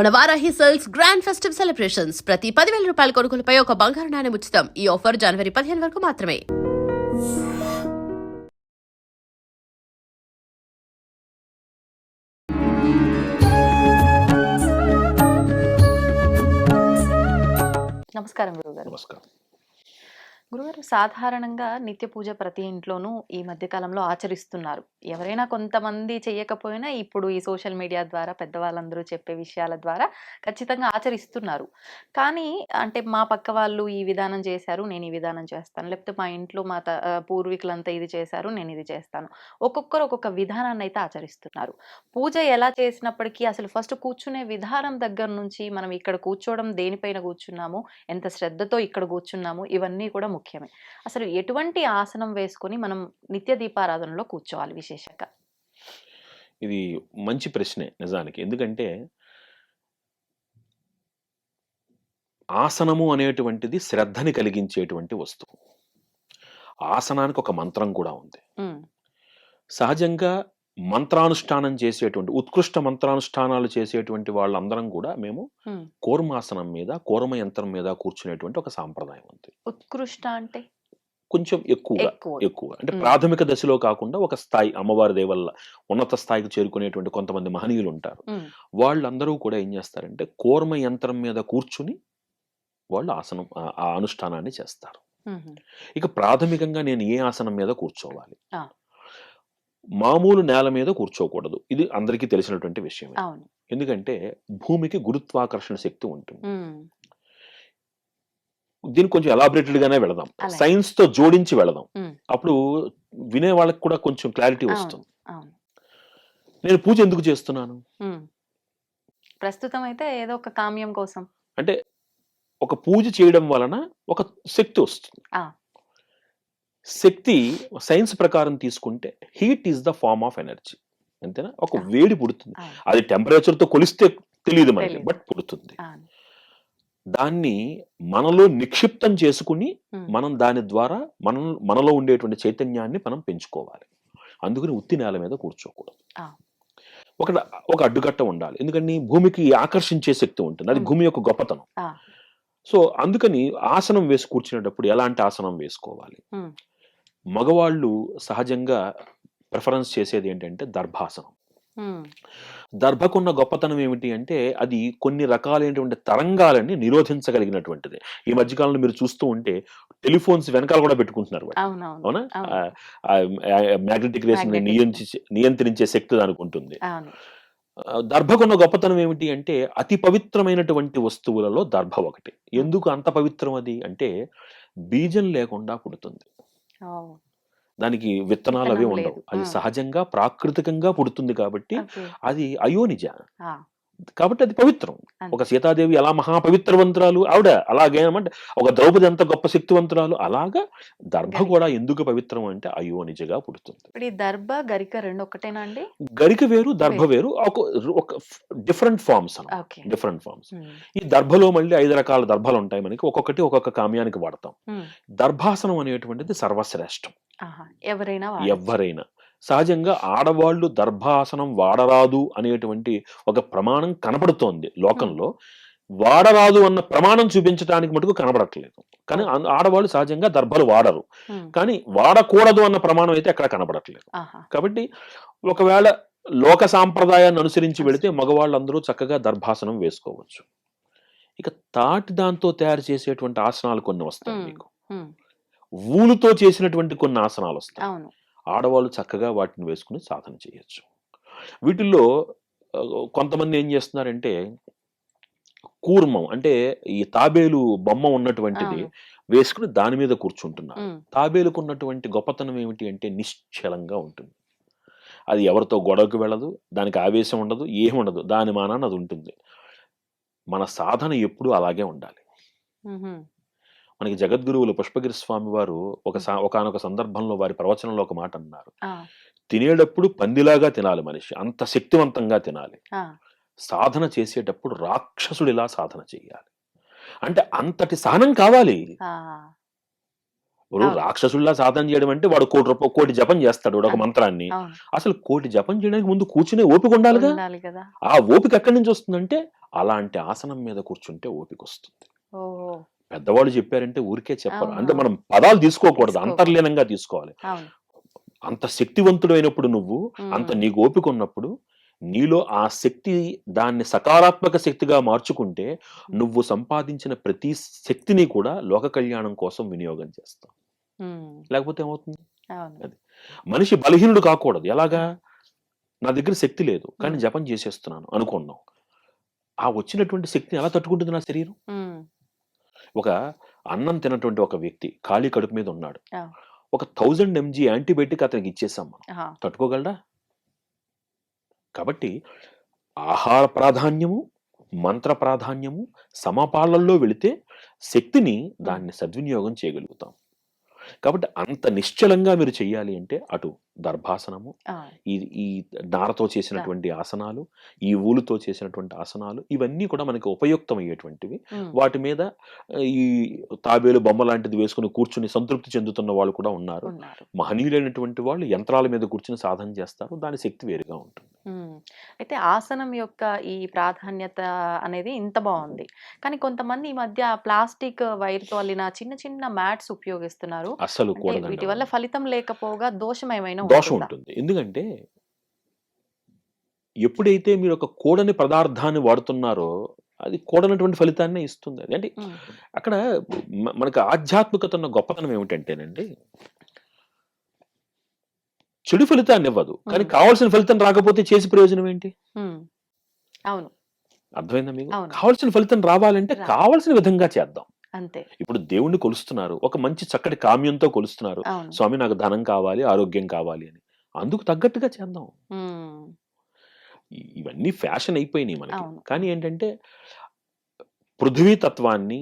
మన Varahi sales grand festive celebrations ప్రతి 10,000 రూపాయల కొనుగోలుపై ఒక బంగారు నాణెం ఉచితం. ఈ ఆఫర్ జనవరి 15 వరకు మాత్రమే. నమస్కారం గురుగారు. నమస్కారం. గురుగారు, సాధారణంగా నిత్య పూజ ప్రతి ఇంట్లోనూ ఈ మధ్య కాలంలో ఆచరిస్తున్నారు. ఎవరైనా కొంతమంది చేయకపోయినా ఇప్పుడు ఈ సోషల్ మీడియా ద్వారా పెద్దవాళ్ళందరూ చెప్పే విషయాల ద్వారా ఖచ్చితంగా ఆచరిస్తున్నారు. కానీ అంటే మా పక్క వాళ్ళు ఈ విధానం చేశారు, నేను ఈ విధానం చేస్తాను, లేకపోతే మా ఇంట్లో మా పూర్వీకులంతా ఇది చేశారు, నేను ఇది చేస్తాను. ఒక్కొక్కరు ఒక్కొక్క విధానాన్ని అయితే ఆచరిస్తున్నారు. పూజ ఎలా చేసినప్పటికీ అసలు ఫస్ట్ కూర్చునే విధానం దగ్గర నుంచి మనం ఇక్కడ కూర్చోవడం, దేనిపైన కూర్చున్నాము, ఎంత శ్రద్ధతో ఇక్కడ కూర్చున్నాము, ఇవన్నీ కూడా ముఖ్యమే. అసలు ఎటువంటి ఆసనం వేసుకొని మనం నిత్య దీపారాధనలో కూర్చోవాలి విశేషంగా? ఇది మంచి ప్రశ్నే నిజానికి. ఎందుకంటే ఆసనము అనేటువంటిది శ్రద్ధని కలిగించేటువంటి వస్తువు. ఆసనానికి ఒక మంత్రం కూడా ఉంది. సహజంగా మంత్రానుష్ఠానం చేసేటువంటి ఉత్కృష్ట మంత్రానుష్ఠానాలు చేసేటువంటి వాళ్ళందరం కూడా మేము కూర్మాసనం మీద, కూర్మ యంత్రం మీద కూర్చునేటువంటి ఒక సాంప్రదాయం ఉంది. ఉత్కృష్ట అంటే కొంచెం ఎక్కువ అంటే ప్రాథమిక దశలో కాకుండా ఒక స్థాయి, అమ్మవారి దేవల్ల ఉన్నత స్థాయికి చేరుకునేటువంటి కొంతమంది మహనీయులు ఉంటారు. వాళ్ళందరూ కూడా ఏం చేస్తారంటే కూర్మ యంత్రం మీద కూర్చుని వాళ్ళు ఆసనం, ఆ అనుష్ఠానాన్ని చేస్తారు. ఇక ప్రాథమికంగా నేను ఏ ఆసనం మీద కూర్చోవాలి? మామూలు నేల మీద కూర్చోకూడదు. ఇది అందరికీ తెలిసినటువంటి విషయం. ఎందుకంటే భూమికి గురుత్వాకర్షణ శక్తి ఉంటుంది. దీనికి కొంచెం ఎలాబరేటెడ్ గానే వెళదాం, సైన్స్ తో జోడించి వెళదాం. అప్పుడు వినే వాళ్ళకి కూడా కొంచెం క్లారిటీ వస్తుంది. నేను పూజ ఎందుకు చేస్తున్నాను? ప్రస్తుతం అయితే ఏదో ఒక కామ్యం కోసం. అంటే ఒక పూజ చేయడం వలన ఒక శక్తి వస్తుంది. శక్తి సైన్స్ ప్రకారం తీసుకుంటే heat is the form of energy. అంతేనా? ఒక వేడి పుడుతుంది. అది టెంపరేచర్ తో కొలిస్తే తెలియదు మనకి, బట్ పుడుతుంది. దాన్ని మనలో నిక్షిప్తం చేసుకుని మనం దాని ద్వారా మనలో ఉండేటువంటి చైతన్యాన్ని మనం పెంచుకోవాలి. అందుకని ఉత్తి నేల మీద కూర్చోకూడదు. ఒక అడ్డుకట్ట ఉండాలి. ఎందుకని భూమికి ఆకర్షించే శక్తి ఉంటుంది. అది భూమి యొక్క గొప్పతనం. సో అందుకని ఆసనం వేసి కూర్చునేటప్పుడు ఎలాంటి ఆసనం వేసుకోవాలి? మగవాళ్ళు సహజంగా ప్రిఫరెన్స్ చేసేది ఏంటంటే దర్భాసనం. దర్భకున్న గొప్పతనం ఏమిటి అంటే అది కొన్ని రకాలైనటువంటి తరంగాలని నిరోధించగలిగినటువంటిది. ఈ మధ్యకాలంలో మీరు చూస్తూ ఉంటే టెలిఫోన్స్ వెనకాల కూడా పెట్టుకుంటున్నారు. అవునా? మ్యాగ్నెటిక్ రేస్ నియంత్రించే శక్తి దానికి ఉంటుంది. దర్భకున్న గొప్పతనం ఏమిటి అంటే అతి పవిత్రమైనటువంటి వస్తువులలో దర్భ ఒకటి. ఎందుకు అంత పవిత్రం అది అంటే బీజం లేకుండా పుడుతుంది. దానికి విత్తనాలు అవి ఉండవు. అది సహజంగా ప్రాకృతికంగా పుడుతుంది కాబట్టి అది అయోనిజ, కాబట్టి అది పవిత్రం. ఒక సీతాదేవి ఎలా మహాపవిత్రవంతురాలు ఆవిడ, అలాగేమంటే ఒక ద్రౌపది ఎంత గొప్ప శక్తివంతురాలు, అలాగా దర్భ కూడా ఎందుకు పవిత్రం అంటే అయోనిజగా పుడుతుంది. దర్భ గరిక రెండు ఒకటేనా అండి? గరిక వేరు, దర్భ వేరు, ఒక డిఫరెంట్ ఫార్మ్స్. Different forms. ఈ దర్భలో మళ్ళీ 5 రకాల దర్భలు ఉంటాయి మనకి. ఒక్కొక్కటి ఒక్కొక్క కామ్యానికి వాడతాం. దర్భాసనం అనేటువంటిది సర్వశ్రేష్టం. ఎవరైనా సహజంగా ఆడవాళ్లు దర్భాసనం వాడరాదు అనేటువంటి ఒక ప్రమాణం కనపడుతోంది లోకంలో. వాడరాదు అన్న ప్రమాణం చూపించడానికి మటుకు కనబడట్లేదు. కానీ ఆడవాళ్ళు సహజంగా దర్భలు వాడరు. కానీ వాడకూడదు అన్న ప్రమాణం అయితే ఎక్కడ కనబడట్లేదు. కాబట్టి ఒకవేళ లోక సాంప్రదాయాన్ని అనుసరించి వెళితే మగవాళ్ళందరూ చక్కగా దర్భాసనం వేసుకోవచ్చు. ఇక తాటి దాంతో తయారు చేసేటువంటి ఆసనాలు కొన్ని వస్తాయి మీకు. ఊలుతో చేసినటువంటి కొన్ని ఆసనాలు వస్తాయి. ఆడవాళ్ళు చక్కగా వాటిని వేసుకుని సాధన చేయొచ్చు. వీటిల్లో కొంతమంది ఏం చేస్తున్నారంటే కూర్మం అంటే ఈ తాబేలు బొమ్మ ఉన్నటువంటిది వేసుకుని దాని మీద కూర్చుంటున్నారు. తాబేలుకు ఉన్నటువంటి గొప్పతనం ఏమిటి అంటే నిశ్చలంగా ఉంటుంది. అది ఎవరితో గొడవకు వెళ్ళదు, దానికి ఆవేశం ఉండదు, ఏముండదు, దాని మానాన్ని అది ఉంటుంది. మన సాధన ఎప్పుడూ అలాగే ఉండాలి. మనకి జగద్గురువులు పుష్పగిరి స్వామి వారు ఒకానొక సందర్భంలో వారి ప్రవచనంలో ఒక మాట అన్నారు. తినేటప్పుడు పందిలాగా తినాలి మనిషి, అంత శక్తివంతంగా తినాలి. సాధన చేసేటప్పుడు రాక్షసుడిలా సాధన చేయాలి. అంటే అంతటి సహనం కావాలి. ఇప్పుడు రాక్షసుల్లా సాధన చేయడం అంటే వాడు కోటి జపం చేస్తాడు ఒక మంత్రాన్ని. అసలు కోటి జపం చేయడానికి ముందు కూర్చునే ఓపిక ఉండాలి కదా. ఆ ఓపిక ఎక్కడి నుంచి వస్తుందంటే అలాంటి ఆసనం మీద కూర్చుంటే ఓపిక వస్తుంది. ఓహో! పెద్దవాళ్ళు చెప్పారంటే ఊరికే చెప్పరు. అంటే అవును. మనం పదాలు తీసుకోకూడదు, తీసుకోకూడదు. అంతర్లీనంగా తీసుకోవాలి. అవును. అంత శక్తివంతుడైనప్పుడు నువ్వు, అంత హ్మ్. నీకు ఓపిక ఉన్నప్పుడు, నీలో ఆ శక్తి దాన్ని సకారాత్మక శక్తిగా మార్చుకుంటే, నువ్వు సంపాదించిన ప్రతి శక్తిని కూడా లోక కళ్యాణం కోసం వినియోగం చేస్తావు. హ్మ్. లేకపోతే ఏమవుతుంది? అవును. అది. మనిషి బలహీనుడు కాకూడదు. ఎలాగా? ఆ! నా దగ్గర శక్తి లేదు, కానీ హ్మ్. జపం చేసేస్తున్నాను అనుకున్నాం. ఆ వచ్చినటువంటి శక్తిని ఎలా తట్టుకుంటుంది నా శరీరం? హ్మ్. ఒక అన్నం తినటువంటి ఒక వ్యక్తి ఖాళీ కడుపు మీద ఉన్నాడు. ఆ! ఒక 1000 ఎంజీ యాంటీబయాటిక్ అతనికి ఇచ్చేసాం మనం. ఆహా! తట్టుకోగలడా? కాబట్టి ఆహార ప్రాధాన్యము, మంత్ర ప్రాధాన్యము సమపాళ్లలో వెళితే శక్తిని హ్మ్. దాన్ని సద్వినియోగం చేయగలుగుతాం. కాబట్టి అంత నిశ్చలంగా మీరు చెయ్యాలి అంటే అటు దర్భాసనము, ఆ! ఈ ఈ నారతో ఆ! చేసినటువంటి ఆసనాలు, ఈ ఊలుతో చేసినటువంటి ఆసనాలు ఇవన్నీ కూడా మనకి ఉపయుక్తమయ్యేటువంటివి. హ్మ్. వాటి మీద ఈ తాబేలు బొమ్మ లాంటిది వేసుకొని కూర్చుని సంతృప్తి చెందుతున్న వాళ్ళు కూడా ఉన్నారు. ఉన్నారు. మహనీయులైనటువంటి వాళ్ళు యంత్రాల మీద కూర్చొని సాధన చేస్తారు. దాని శక్తి వేరుగా ఉంటుంది. హ్మ్. అయితే ఆసనం యొక్క ఈ ప్రాధాన్యత అనేది ఇంత బావుంది. కానీ కొంతమంది ఈ మధ్య ప్లాస్టిక్ వైర్‌తో అల్లిన చిన్న చిన్న మ్యాట్స్ ఉపయోగిస్తున్నారు. అస్సలు అంటే కూడదండి వీటి వల్ల అవన్నీ. ఫలితం లేకపోగా దోషం ఏమైనా దోషం ఉంటుందా? ఉంటుంది. ఎందుకంటే ఎప్పుడైతే మీరు ఒక కూడని పదార్థాన్ని వాడుతున్నారో అది కూడనటువంటి ఫలితాన్నే ఇస్తుంది. అది. అంటే హ్మ్. అక్కడ మనకు ఆధ్యాత్మికత ఉన్న గొప్పతనం ఏమిటంటేనండి, చెడు ఫలితాన్ని ఇవ్వదు. కానీ హ్మ్. కావాల్సిన ఫలితం రాకపోతే చేసి ప్రయోజనం ఏంటి? హ్మ్. అవును. అర్థమైందా మీకు? అవును. కావాల్సిన ఫలితం రావాలంటే రావాలి. కావాల్సిన విధంగా చేద్దాం. అంతే. ఇప్పుడు దేవుణ్ణి కొలుస్తున్నారు. ఒక మంచి చక్కటి కామ్యంతో కొలుస్తున్నారు. అవును. స్వామి నాకు ధనం కావాలి, ఆరోగ్యం కావాలి అని. అందుకు తగ్గట్టుగా చేద్దాం. హ్మ్. ఇవన్నీ ఫ్యాషన్ అయిపోయినాయి మనకి. అవును. కానీ అవును. ఏంటంటే పృథ్వీ తత్వాన్ని,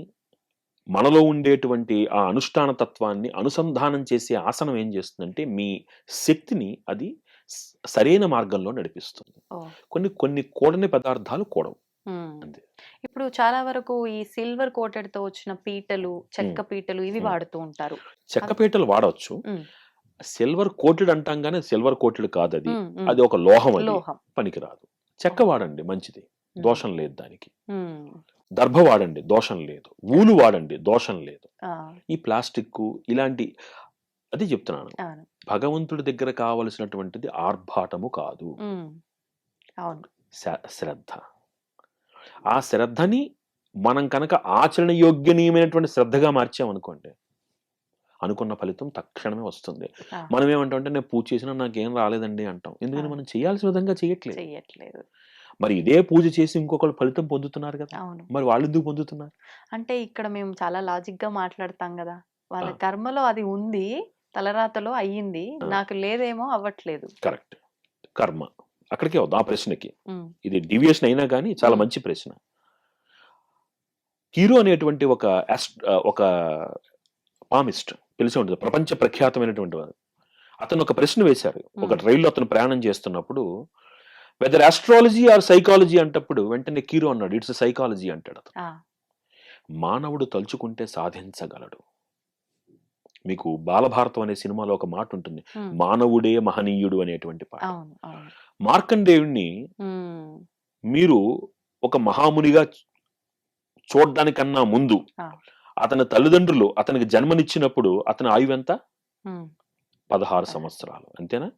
మనలో ఉండేటువంటి ఆ అనుష్ఠాన తత్వాన్ని అనుసంధానం చేసే ఆసనం ఏం చేస్తుందంటే, మీ శక్తిని అది సరైన మార్గంలో నడిపిస్తుంది. ఓహ్! కొన్ని కొన్ని కూడని పదార్థాలు కూడవు. హ్మ్. అంతే. ఇప్పుడు చాలా వరకు ఈ సిల్వర్ కోటెడ్‌తో వచ్చిన పీటలు, హ్మ్. చెక్క పీటలు ఇవి హ్మ్. వాడుతూ ఉంటారు. చెక్క అవి పీటలు వాడొచ్చు. హ్మ్. సిల్వర్ కోటెడ్ అంటాం గానీ, సిల్వర్ కోటెడ్ కాదది. హ్మ్. హ్మ్. అది ఒక లోహం అది. లోహం. పనికిరాదు. చెక్క ఓహ్! వాడండి మంచిది. హ్మ్. దోషం లేదు దానికి. హ్మ్. దర్భ వాడండి దోషం లేదు. ఊలు వాడండి దోషం లేదు. ఆ! ఈ ప్లాస్టిక్కు ఇలాంటి అదే చెప్తున్నాను. అవును. భగవంతుడి దగ్గర కావలసినటువంటిది ఆర్భాటము కాదు. హ్మ్. అవును. శ్రద్ధ. ఆ శ్రద్ధని మనం కనుక ఆచరణ యోగ్యనీయమైనటువంటి శ్రద్ధగా మార్చామనుకోండి, అనుకున్న ఫలితం తక్షణమే వస్తుంది. ఆ! మనం ఏమంటామంటే నేను పూజ చేసినా నాకేం రాలేదండి అంటాం. ఎందుకని అవును. మనం చేయాల్సిన విధంగా చేయట్లేదు. చెయ్యట్లేదు. మరి ఇదే పూజ చేసి ఇంకొకళ్ళు ఫలితం పొందుతున్నారు గదా! అవును. మరి వాళ్ళెందుకు పొందుతున్నారు? అంటే ఇక్కడ మేము చాలా లాజిక్‌గా మాట్లాడతాం గదా! ఆ! వాళ్ళ కర్మలో అది ఉంది. తలరాతలో అయ్యింది. ఆ! నాకు లేదేమో అవ్వట్లేదు. కరెక్ట్. కర్మ. అక్కడికే వద్దాం ఆ ప్రశ్నకి. హ్మ్. ఇది డీవియేషన్ అయినా గాని చాలా హ్మ్. మంచి ప్రశ్న. హీరో అనేటువంటి ఒక పామిస్ట్ తెలిసే ఉంటుంది. ప్రపంచ ప్రఖ్యాతమైనటువంటి వాడు. అతను ఒక ప్రశ్న వేశారు. ఒక హ్మ్. రైల్లో అతను ప్రయాణం చేస్తున్నప్పుడు వెదర్ ఆస్ట్రాలజీ ఆర్ సైకాలజీ అంటప్పుడు వెంటనే హీరో అన్నాడు. ఇట్స్ సైకాలజీ అంటాడు అతను. ఆ! మానవుడు తలుచుకుంటే సాధించగలడు. మీకు 'బాలభారతం' అనే సినిమాలో ఒక మాట ఉంటుంది. హ్మ్. మానవుడే మహనీయుడు అనేటువంటి పాట. అవును. అవును. మార్కండేయుడిని హ్మ్. మీరు ఒక మహామునిగా చూడ్డానికన్నా ముందు ఆ! అతని తల్లిదండ్రులు అతనికి జన్మనిచ్చినప్పుడు అతని ఆయువెంత? హ్మ్. 16 పద సంవత్సరాలు. అంతేనా?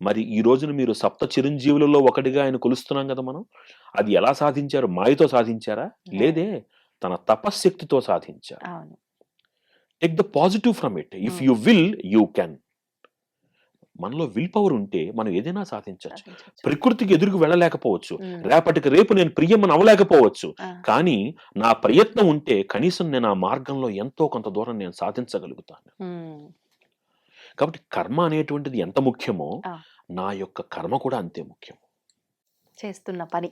మరి ఈ రోజున మీరు సప్త చిరంజీవులలో ఒకటిగా ఆయన కొలుస్తున్నాం గదా మనం. అది ఎలా సాధించారు? మాయతో సాధించారా? లేదు. లేదే. తన తపశ్శక్తితో సాధించారు. అవును. Take the positive from it. If hmm. You will you can. మనలో విల్ పవర్ ఉంటే మనం ఏదైనా సాధించొచ్చు. సాధించొచ్చు. ప్రకృతికి ఎదురుకు వెళ్ళలేకపోవచ్చు. హ్మ్. రేపటికి రేపు నేను ప్రియమ్మని అవ్వలేకపోవచ్చు. ఆ! కానీ నా ప్రయత్నం ఉంటే కనీసం నేను ఆ మార్గంలో ఎంతో కొంత దూరం నేను సాధించగలుగుతాను. హ్మ్. కాబట్టి కర్మ అనేటువంటిది ఎంత ముఖ్యమో, ఆ! నా యొక్క కర్మ కూడా అంతే ముఖ్యం. చేస్తున్న పని.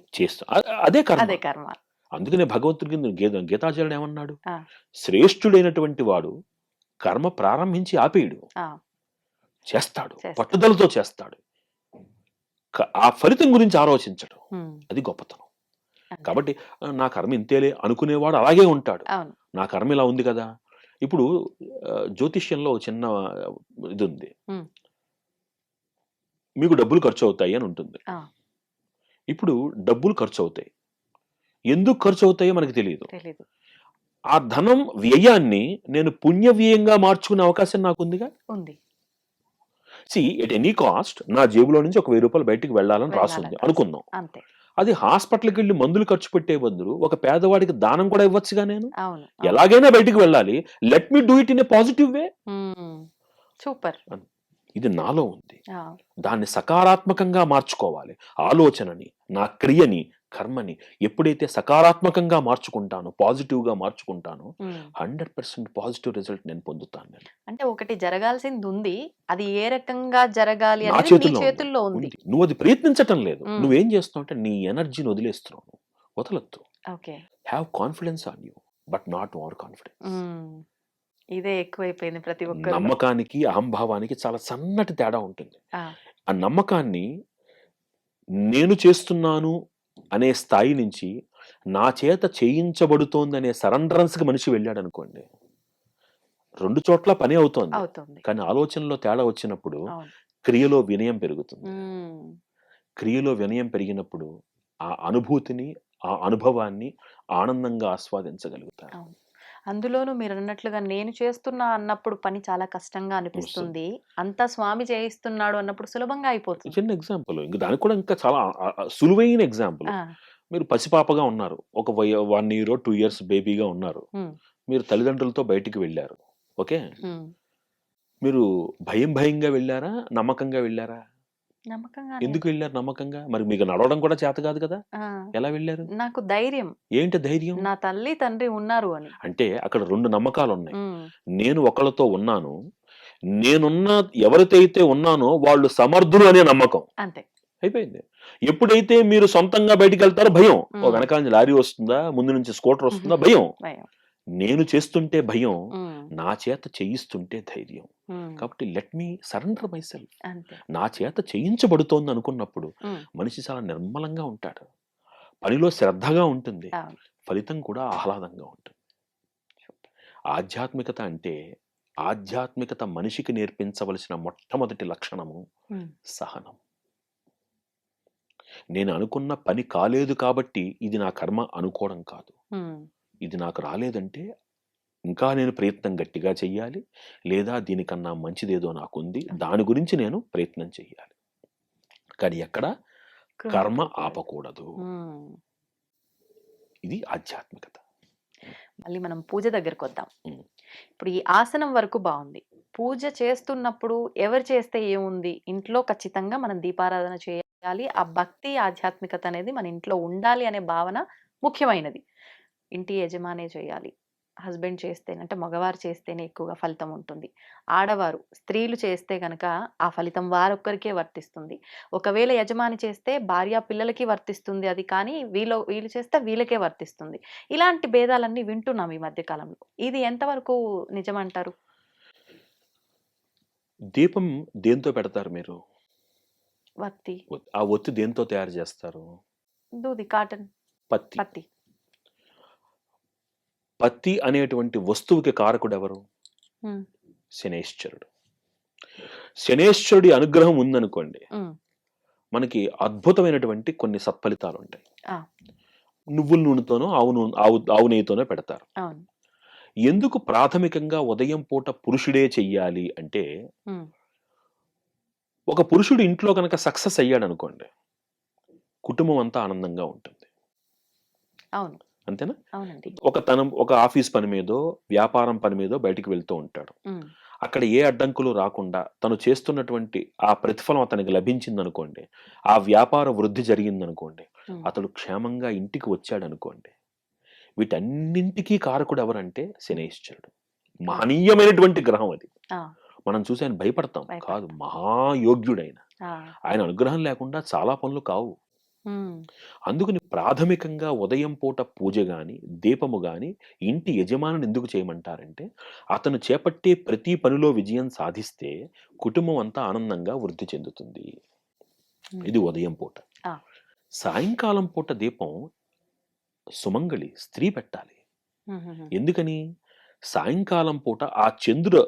అదే కర్మ. అదే కర్మ. అందుకనే భగవంతుడి కింద గీతాచార్యుడు ఏమన్నాడు? ఆ! శ్రేష్ఠుడైనటువంటి వాడు కర్మ ప్రారంభించి ఆపేయడు. ఆ! చేస్తాడు. చేస్తాడు. పట్టుదలతో చేస్తాడు. ఆ ఫలితం గురించి ఆలోచించడు. హ్మ్. అది గొప్పతనం. అంతే. కాబట్టి నా కర్మ ఇంతేలే అనుకునేవాడు అలాగే ఉంటాడు. అవును. నా కర్మ ఇలా ఉంది కదా! ఇప్పుడు జ్యోతిష్యంలో ఒక చిన్న ఇదుంది. హ్మ్. మీకు డబ్బులు ఖర్చవుతాయి అని ఉంటుంది. ఆ! ఇప్పుడు డబ్బులు ఖర్చవుతాయి. ఎందుకు ఖర్చు అవుతాయో మనకు తెలియదు. తెలీదు. ఆ ధనం వ్యయాన్ని నేను పుణ్య వ్యయంగా మార్చుకునే అవకాశం నాకుందిగా. ఉంది. ఎట్ ఎనీ కాస్ట్ నా జేబులో నుంచి ఒక ₹1000 బయటికి వెళ్ళాలని రాసుంది వెళ్ళాలని అనుకుందాం. అంతే. అది హాస్పిటల్కి వెళ్ళి మందులు ఖర్చు పెట్టే బదులు ఒక పేదవాడికి దానం కూడా ఇవ్వచ్చుగా నేను. అవును. ఎలాగైనా బయటికి వెళ్ళాలి, let me do it in a positive way. Super. ఇది నాలో ఉంది. దాన్ని సకారాత్మకంగా మార్చుకోవాలి. ఆలోచనని, నా క్రియని, కర్మని ఎప్పుడైతే సకారాత్మకంగా మార్చుకుంటానో, పాజిటివ్గా మార్చుకుంటానో 100% పాజిటివ్ రిజల్ట్ నేను పొందుతాను. అంటే ఒకటి జరగాల్సింది ఉంది, అది ఏ రకంగా జరగాలి నా అనేది నీ చేతుల్లో చేతుల్లో ఉంది. నువ్వు అది ప్రయత్నించటం లేదు. నువ్వేం చేస్తున్నావు అంటే నీ ఎనర్జీని వదిలేస్తున్నావు. వదలొద్దు. Okay. Have confidence on you, but not over confidence. ఇదే ఎక్కువైపోయింది ప్రతి ఒక్కరు. నమ్మకానికి అహంభావానికి చాలా సన్నటి తేడా ఉంటుంది. ఆ నమ్మకాన్ని నేను చేస్తున్నాను అనే స్థాయి నుంచి నా చేత చేయించబడుతోంది అనే సరెండరెన్స్కి మనిషి వెళ్ళాడు అనుకోండి, 2 చోట్ల పని అవుతోంది. కానీ ఆలోచనలో తేడా వచ్చినప్పుడు క్రియలో వినయం పెరుగుతుంది. క్రియలో వినయం పెరిగినప్పుడు ఆ అనుభూతిని, ఆ అనుభవాన్ని ఆనందంగా ఆస్వాదించగలుగుతారు. అందులోనూ మీరు అన్నట్లుగా నేను చేస్తున్నా అన్నప్పుడు పని చాలా కష్టంగా అనిపిస్తుంది. అంతా స్వామి చేయిస్తున్నాడు అన్నప్పుడు సులభంగా అయిపోతుంది. చిన్న ఎగ్జాంపుల్, ఇంకా దానికి కూడా ఇంకా చాలా సులువైన ఎగ్జాంపుల్. మీరు పసిపాపగా ఉన్నారు, ఒక 1 year 2 years బేబీగా ఉన్నారు. మీరు తల్లిదండ్రులతో బయటికి వెళ్ళారు. ఓకే, మీరు భయంగా వెళ్ళారా, నమ్మకంగా వెళ్ళారా? ఎందుకు వెళ్ళారు నమ్మకంగా? మరి మీకు నడవడం కూడా చేత కాదు కదా, ఎలా వెళ్ళారు? నాకు ధైర్యం. ఏంటి ధైర్యం? నా తల్లి తండ్రి ఉన్నారు అని. అంటే అక్కడ 2 నమ్మకాలు ఉన్నాయి. నేను ఒకళ్ళతో ఉన్నాను, నేనున్న ఎవరితో అయితే ఉన్నానో వాళ్ళు సమర్థులు అనే నమ్మకం. అంతే, అయిపోయింది. ఎప్పుడైతే మీరు సొంతంగా బయటికి వెళ్తారో భయం. ఓ వెనకాల నుంచి లారీ వస్తుందా, ముందు నుంచి స్కూటర్ వస్తుందా, భయం. నేను చేస్తుంటే భయం, నా చేత చేయిస్తుంటే ధైర్యం. కాబట్టి let me surrender my self. నా చేత చేయించబడుతోంది అనుకున్నప్పుడు మనిషి చాలా నిర్మలంగా ఉంటాడు, పనిలో శ్రద్ధగా ఉంటుంది, ఫలితం కూడా ఆహ్లాదంగా ఉంటుంది. ఆధ్యాత్మికత అంటే, ఆధ్యాత్మికత మనిషికి నేర్పించవలసిన మొట్టమొదటి లక్షణము సహనం. నేను అనుకున్న పని కాలేదు కాబట్టి ఇది నా కర్మ అనుకోవడం కాదు. ఇది నాకు రాలేదంటే ఇంకా నేను ప్రయత్నం గట్టిగా చెయ్యాలి, లేదా దీనికన్నా మంచిదేదో నాకుంది, దాని గురించి నేను ప్రయత్నం చెయ్యాలి. కానీ ఎక్కడ కర్మ ఆపకూడదు. ఇది ఆధ్యాత్మికత. మళ్ళీ మనం పూజ దగ్గరకు వద్దాం. ఇప్పుడు ఈ ఆసనం వరకు బాగుంది. పూజ చేస్తున్నప్పుడు ఎవరు చేస్తే ఏముంది, ఇంట్లో ఖచ్చితంగా మనం దీపారాధన చేయాలి. ఆ భక్తి, ఆధ్యాత్మికత అనేది మన ఇంట్లో ఉండాలి అనే భావన ముఖ్యమైనది. ఇంటి యజమానే చేయాలి. హస్బెండ్ చేస్తేనే, అంటే మగవారు చేస్తేనే ఎక్కువగా ఫలితం ఉంటుంది. ఆడవారు, స్త్రీలు చేస్తే కనుక ఆ ఫలితం వారొక్కరికే వర్తిస్తుంది. ఒకవేళ యజమాని చేస్తే భార్య పిల్లలకి వర్తిస్తుంది అది, కానీ వీళ్ళు చేస్తే వీళ్ళకే వర్తిస్తుంది. ఇలాంటి భేదాలన్నీ వింటున్నాం ఈ మధ్య కాలంలో. ఇది ఎంతవరకు నిజమంటారు? దీపం దేంతో పెడతారు మీరు? వత్తి. ఆ ఒత్తి దేంతో తయారు చేస్తారు? దూది, కాటన్, పత్తి. పత్తి అనేటువంటి వస్తువుకి కారకుడు ఎవరు? శనేశ్వరుడు. శనేశ్వరుడి అనుగ్రహం ఉందనుకోండి, మనకి అద్భుతమైనటువంటి కొన్ని సత్ఫలితాలు ఉంటాయి. నువ్వుల నూనెతోనో ఆవు నెయ్యితోనో పెడతారు. ఎందుకు ప్రాథమికంగా ఉదయం పూట పురుషుడే చెయ్యాలి అంటే, ఒక పురుషుడు ఇంట్లో కనుక సక్సెస్ అయ్యాడు అనుకోండి, కుటుంబం అంతా ఆనందంగా ఉంటుంది. అంతేనా? ఒక ఆఫీస్ పని మీదో, వ్యాపారం పని మీదో బయటికి వెళ్తూ ఉంటాడు. అక్కడ ఏ అడ్డంకులు రాకుండా తను చేస్తున్నటువంటి ఆ ప్రతిఫలం అతనికి లభించింది అనుకోండి, ఆ వ్యాపార వృద్ధి జరిగింది అనుకోండి, అతడు క్షేమంగా ఇంటికి వచ్చాడు అనుకోండి, వీటన్నింటికీ కారకుడు ఎవరంటే శనేశ్వరుడు. మహనీయమైనటువంటి గ్రహం అది. మనం చూసి ఆయన భయపడతాం కాదు, మహాయోగ్యుడైన ఆయన అనుగ్రహం లేకుండా చాలా పనులు కావు. అందుకని ప్రాథమికంగా ఉదయం పూట పూజ గాని, దీపము గాని ఇంటి యజమానిని ఎందుకు చేయమంటారంటే, అతను చేపట్టే ప్రతి పనిలో విజయం సాధిస్తే కుటుంబం అంతా ఆనందంగా వృద్ధి చెందుతుంది. ఇది ఉదయం పూట. సాయంకాలం పూట దీపం సుమంగళి స్త్రీ పెట్టాలి. ఎందుకని? సాయంకాలం పూట ఆ చంద్రుడు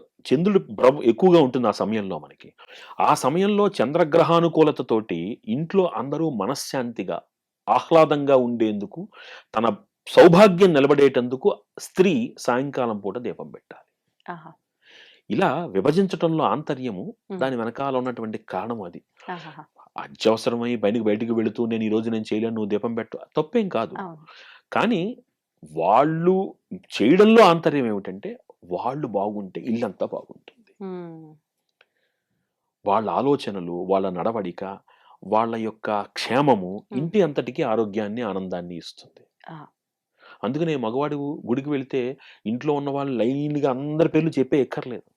ఎక్కువగా ఉంటుంది ఆ సమయంలో. మనకి ఆ సమయంలో చంద్రగ్రహానుకూలతతోటి ఇంట్లో అందరూ మనశ్శాంతిగా ఆహ్లాదంగా ఉండేందుకు, తన సౌభాగ్యం నిలబడేటందుకు స్త్రీ సాయంకాలం పూట దీపం పెట్టాలి. ఆహా! ఇలా విభజించటంలో ఆంతర్యము, హ్మ్. దాని వెనకాల ఉన్నటువంటి కారణం అది. ఆహాహా! అత్యవసరమై బయటికి వెళుతూ నేను ఈరోజు నేను చేయలేను, నువ్వు దీపం పెట్టు, తప్పేం కాదు. అవును. కానీ వాళ్ళు చేయడంలో ఆంతర్యం ఏమిటంటే, వాళ్ళు బాగుంటే ఇల్లంతా బాగుంటుంది. హ్మ్. వాళ్ళ ఆలోచనలు, వాళ్ళ నడవడిక, వాళ్ళ యొక్క క్షేమము హ్మ్. ఇంటి అంతటికి ఆరోగ్యాన్ని, ఆనందాన్ని ఇస్తుంది. ఆ! అందుకనే మగవాడు గుడికి వెళ్తే ఇంట్లో ఉన్న వాళ్ళు లైన్‌గా అందరి పేర్లు చెప్పే ఎక్కర్లేదు.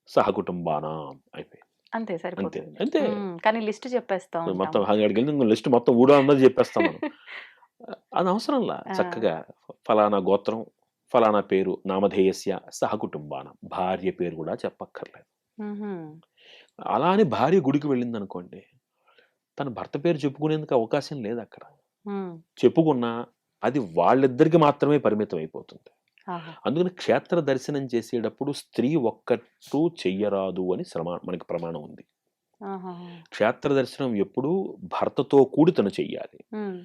సహకుటుంబానాం అయిపోయింది. అంతే అంతే. సరిపోతుంది. అంతే. కానీ లిస్ట్ చెప్పేస్తా మొత్తం ఉంటాము. అక్కడికెళ్ళి లిస్ట్ మొత్తం ఊడో అన్నది చెప్పేస్తాం మనం. అది అవసరంలా. ఆ! చక్కగా ఫలానా గోత్రం, ఫలానా పేరు, నామధేయస్య సహకుటుంబానాం. భార్య పేరు కూడా చెప్పక్కర్లేదు. హుహు. అలా అని భార్య గుడికి వెళ్ళిందనుకోండి, తన భర్త పేరు చెప్పుకునేందుకు అవకాశం లేదక్కడ. హ్మ్. చెప్పుకున్నా అది వాళ్ళిద్దరికి మాత్రమే పరిమితం అయిపోతుంది. ఆహా! అందుకని క్షేత్ర దర్శనం చేసేటప్పుడు స్త్రీ ఒక్కటూ చెయ్యరాదు అని మనకి ప్రమాణం ఉంది. ఆహాహా! క్షేత్ర దర్శనం ఎప్పుడూ భర్తతో కూడి తను చెయ్యాలి. హ్మ్.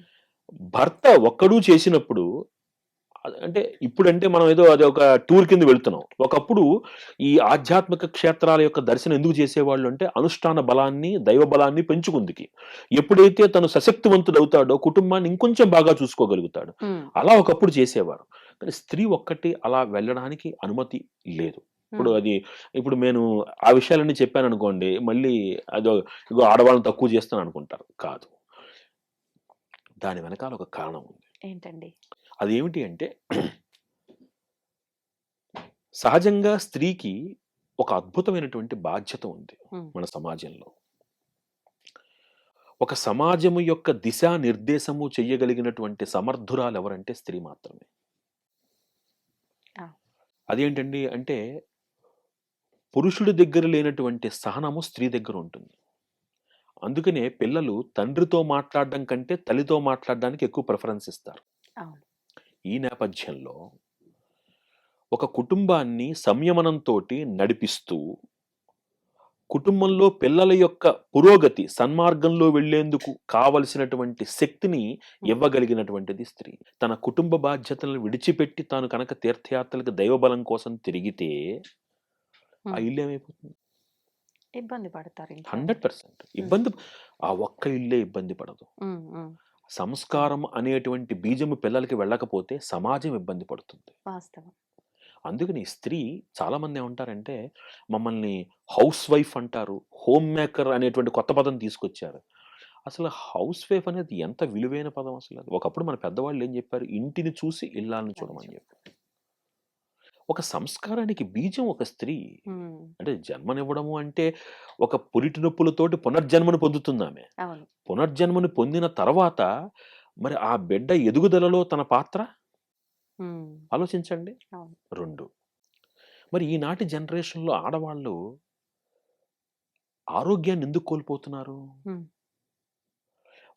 భర్త ఒక్కడూ చేసినప్పుడు అంటే ఇప్పుడంటే మనం ఏదో అదొక టూర్ కింద వెళ్తున్నాం. ఒకప్పుడు ఈ ఆధ్యాత్మిక క్షేత్రాల యొక్క దర్శనం ఎందుకు చేసేవాళ్ళు అంటే అనుష్ఠాన బలాన్ని, దైవ బలాన్ని పెంచుకుందుకి. ఎప్పుడైతే తను సశక్తివంతుడవుతాడో కుటుంబాన్ని ఇంకొంచెం బాగా చూసుకోగలుగుతాడు. హ్మ్. అలా ఒకప్పుడు చేసేవారు. కానీ స్త్రీ ఒక్కటి అలా వెళ్ళడానికి అనుమతి లేదు. ఇప్పుడు హ్మ్. ఇప్పుడు నేను ఆ విషయాలన్నీ చెప్పాననుకోండి, మళ్ళీ అదో ఇగో ఆడవాళ్ళని తక్కువ చేస్తాననుకుంటారు. కాదు. దాని వెనకాల ఒక కారణం ఉంది. ఏంటండి? అదేమిటి అంటే సహజంగా స్త్రీకి ఒక అద్భుతమైనటువంటి బాధ్యత ఉంది హ్మ్. మన సమాజంలో. ఒక సమాజము యొక్క దిశానిర్దేశము చెయ్యగలిగినటువంటి సమర్థురాలు ఎవరంటే స్త్రీ మాత్రమే. ఆ! అదేంటండి అంటే పురుషుడి దగ్గర లేనటువంటి సహనము స్త్రీ దగ్గర ఉంటుంది. అందుకనే పిల్లలు తండ్రితో మాట్లాడడం కంటే తల్లితో మాట్లాడడానికి ఎక్కువ ప్రిఫరెన్స్ ఇస్తారు. అవును. ఈ నేపథ్యంలో ఒక కుటుంబాన్ని సంయమనంతోటి నడిపిస్తూ కుటుంబంలో పిల్లల యొక్క పురోగతి, సన్మార్గంలో వెళ్ళేందుకు కావలసినటువంటి శక్తిని హ్మ్. ఇవ్వగలిగినటువంటిది స్త్రీ. తన కుటుంబ బాధ్యతలను విడిచిపెట్టి తాను కనుక తీర్థయాత్రలకు దైవబలం కోసం తిరిగితే, ఆ హ్మ్. ఇల్లేమైపోతుంది? ఇబ్బంది పడతారు ఇంట్లో వాళ్ళు. 100% హ్మ్. ఇబ్బంది. ఆ ఒక్క ఇల్లే ఇబ్బంది పడదు. హ్మ్. హ్మ్. సంస్కారం అనేటువంటి బీజము పిల్లలకి వెళ్ళకపోతే సమాజం ఇబ్బంది పడుతుంది. వాస్తవం. అందుకని స్త్రీ చాలామంది ఏమంటారంటే, మమ్మల్ని హౌస్ వైఫ్ అంటారు. హోమ్ మేకర్ అనేటువంటి కొత్త పదం తీసుకొచ్చారు. అసలు హౌస్ వైఫ్ అనేది ఎంత విలువైన పదం అసలది. ఒకప్పుడు మన పెద్దవాళ్ళు ఏం చెప్పారు? ఇంటిని చూసి ఇల్లాలని చూడమని చెప్పారు. ఒక సంస్కారానికి బీజం ఒక స్త్రీ. హ్మ్. అంటే జన్మనివ్వడము అంటే, ఒక పురిటి నొప్పులతోటి పునర్జన్మను పొందుతుందామె. అవును. పునర్జన్మను పొందిన తర్వాత, మరి ఆ బిడ్డ ఎదుగుదలలో తన పాత్ర హ్మ్. ఆలోచించండి. అవును. 2 మరి ఈనాటి జనరేషన్‌లో ఆడవాళ్ళు ఆరోగ్యాన్ని ఎందుకు కోల్పోతున్నారు? హ్మ్.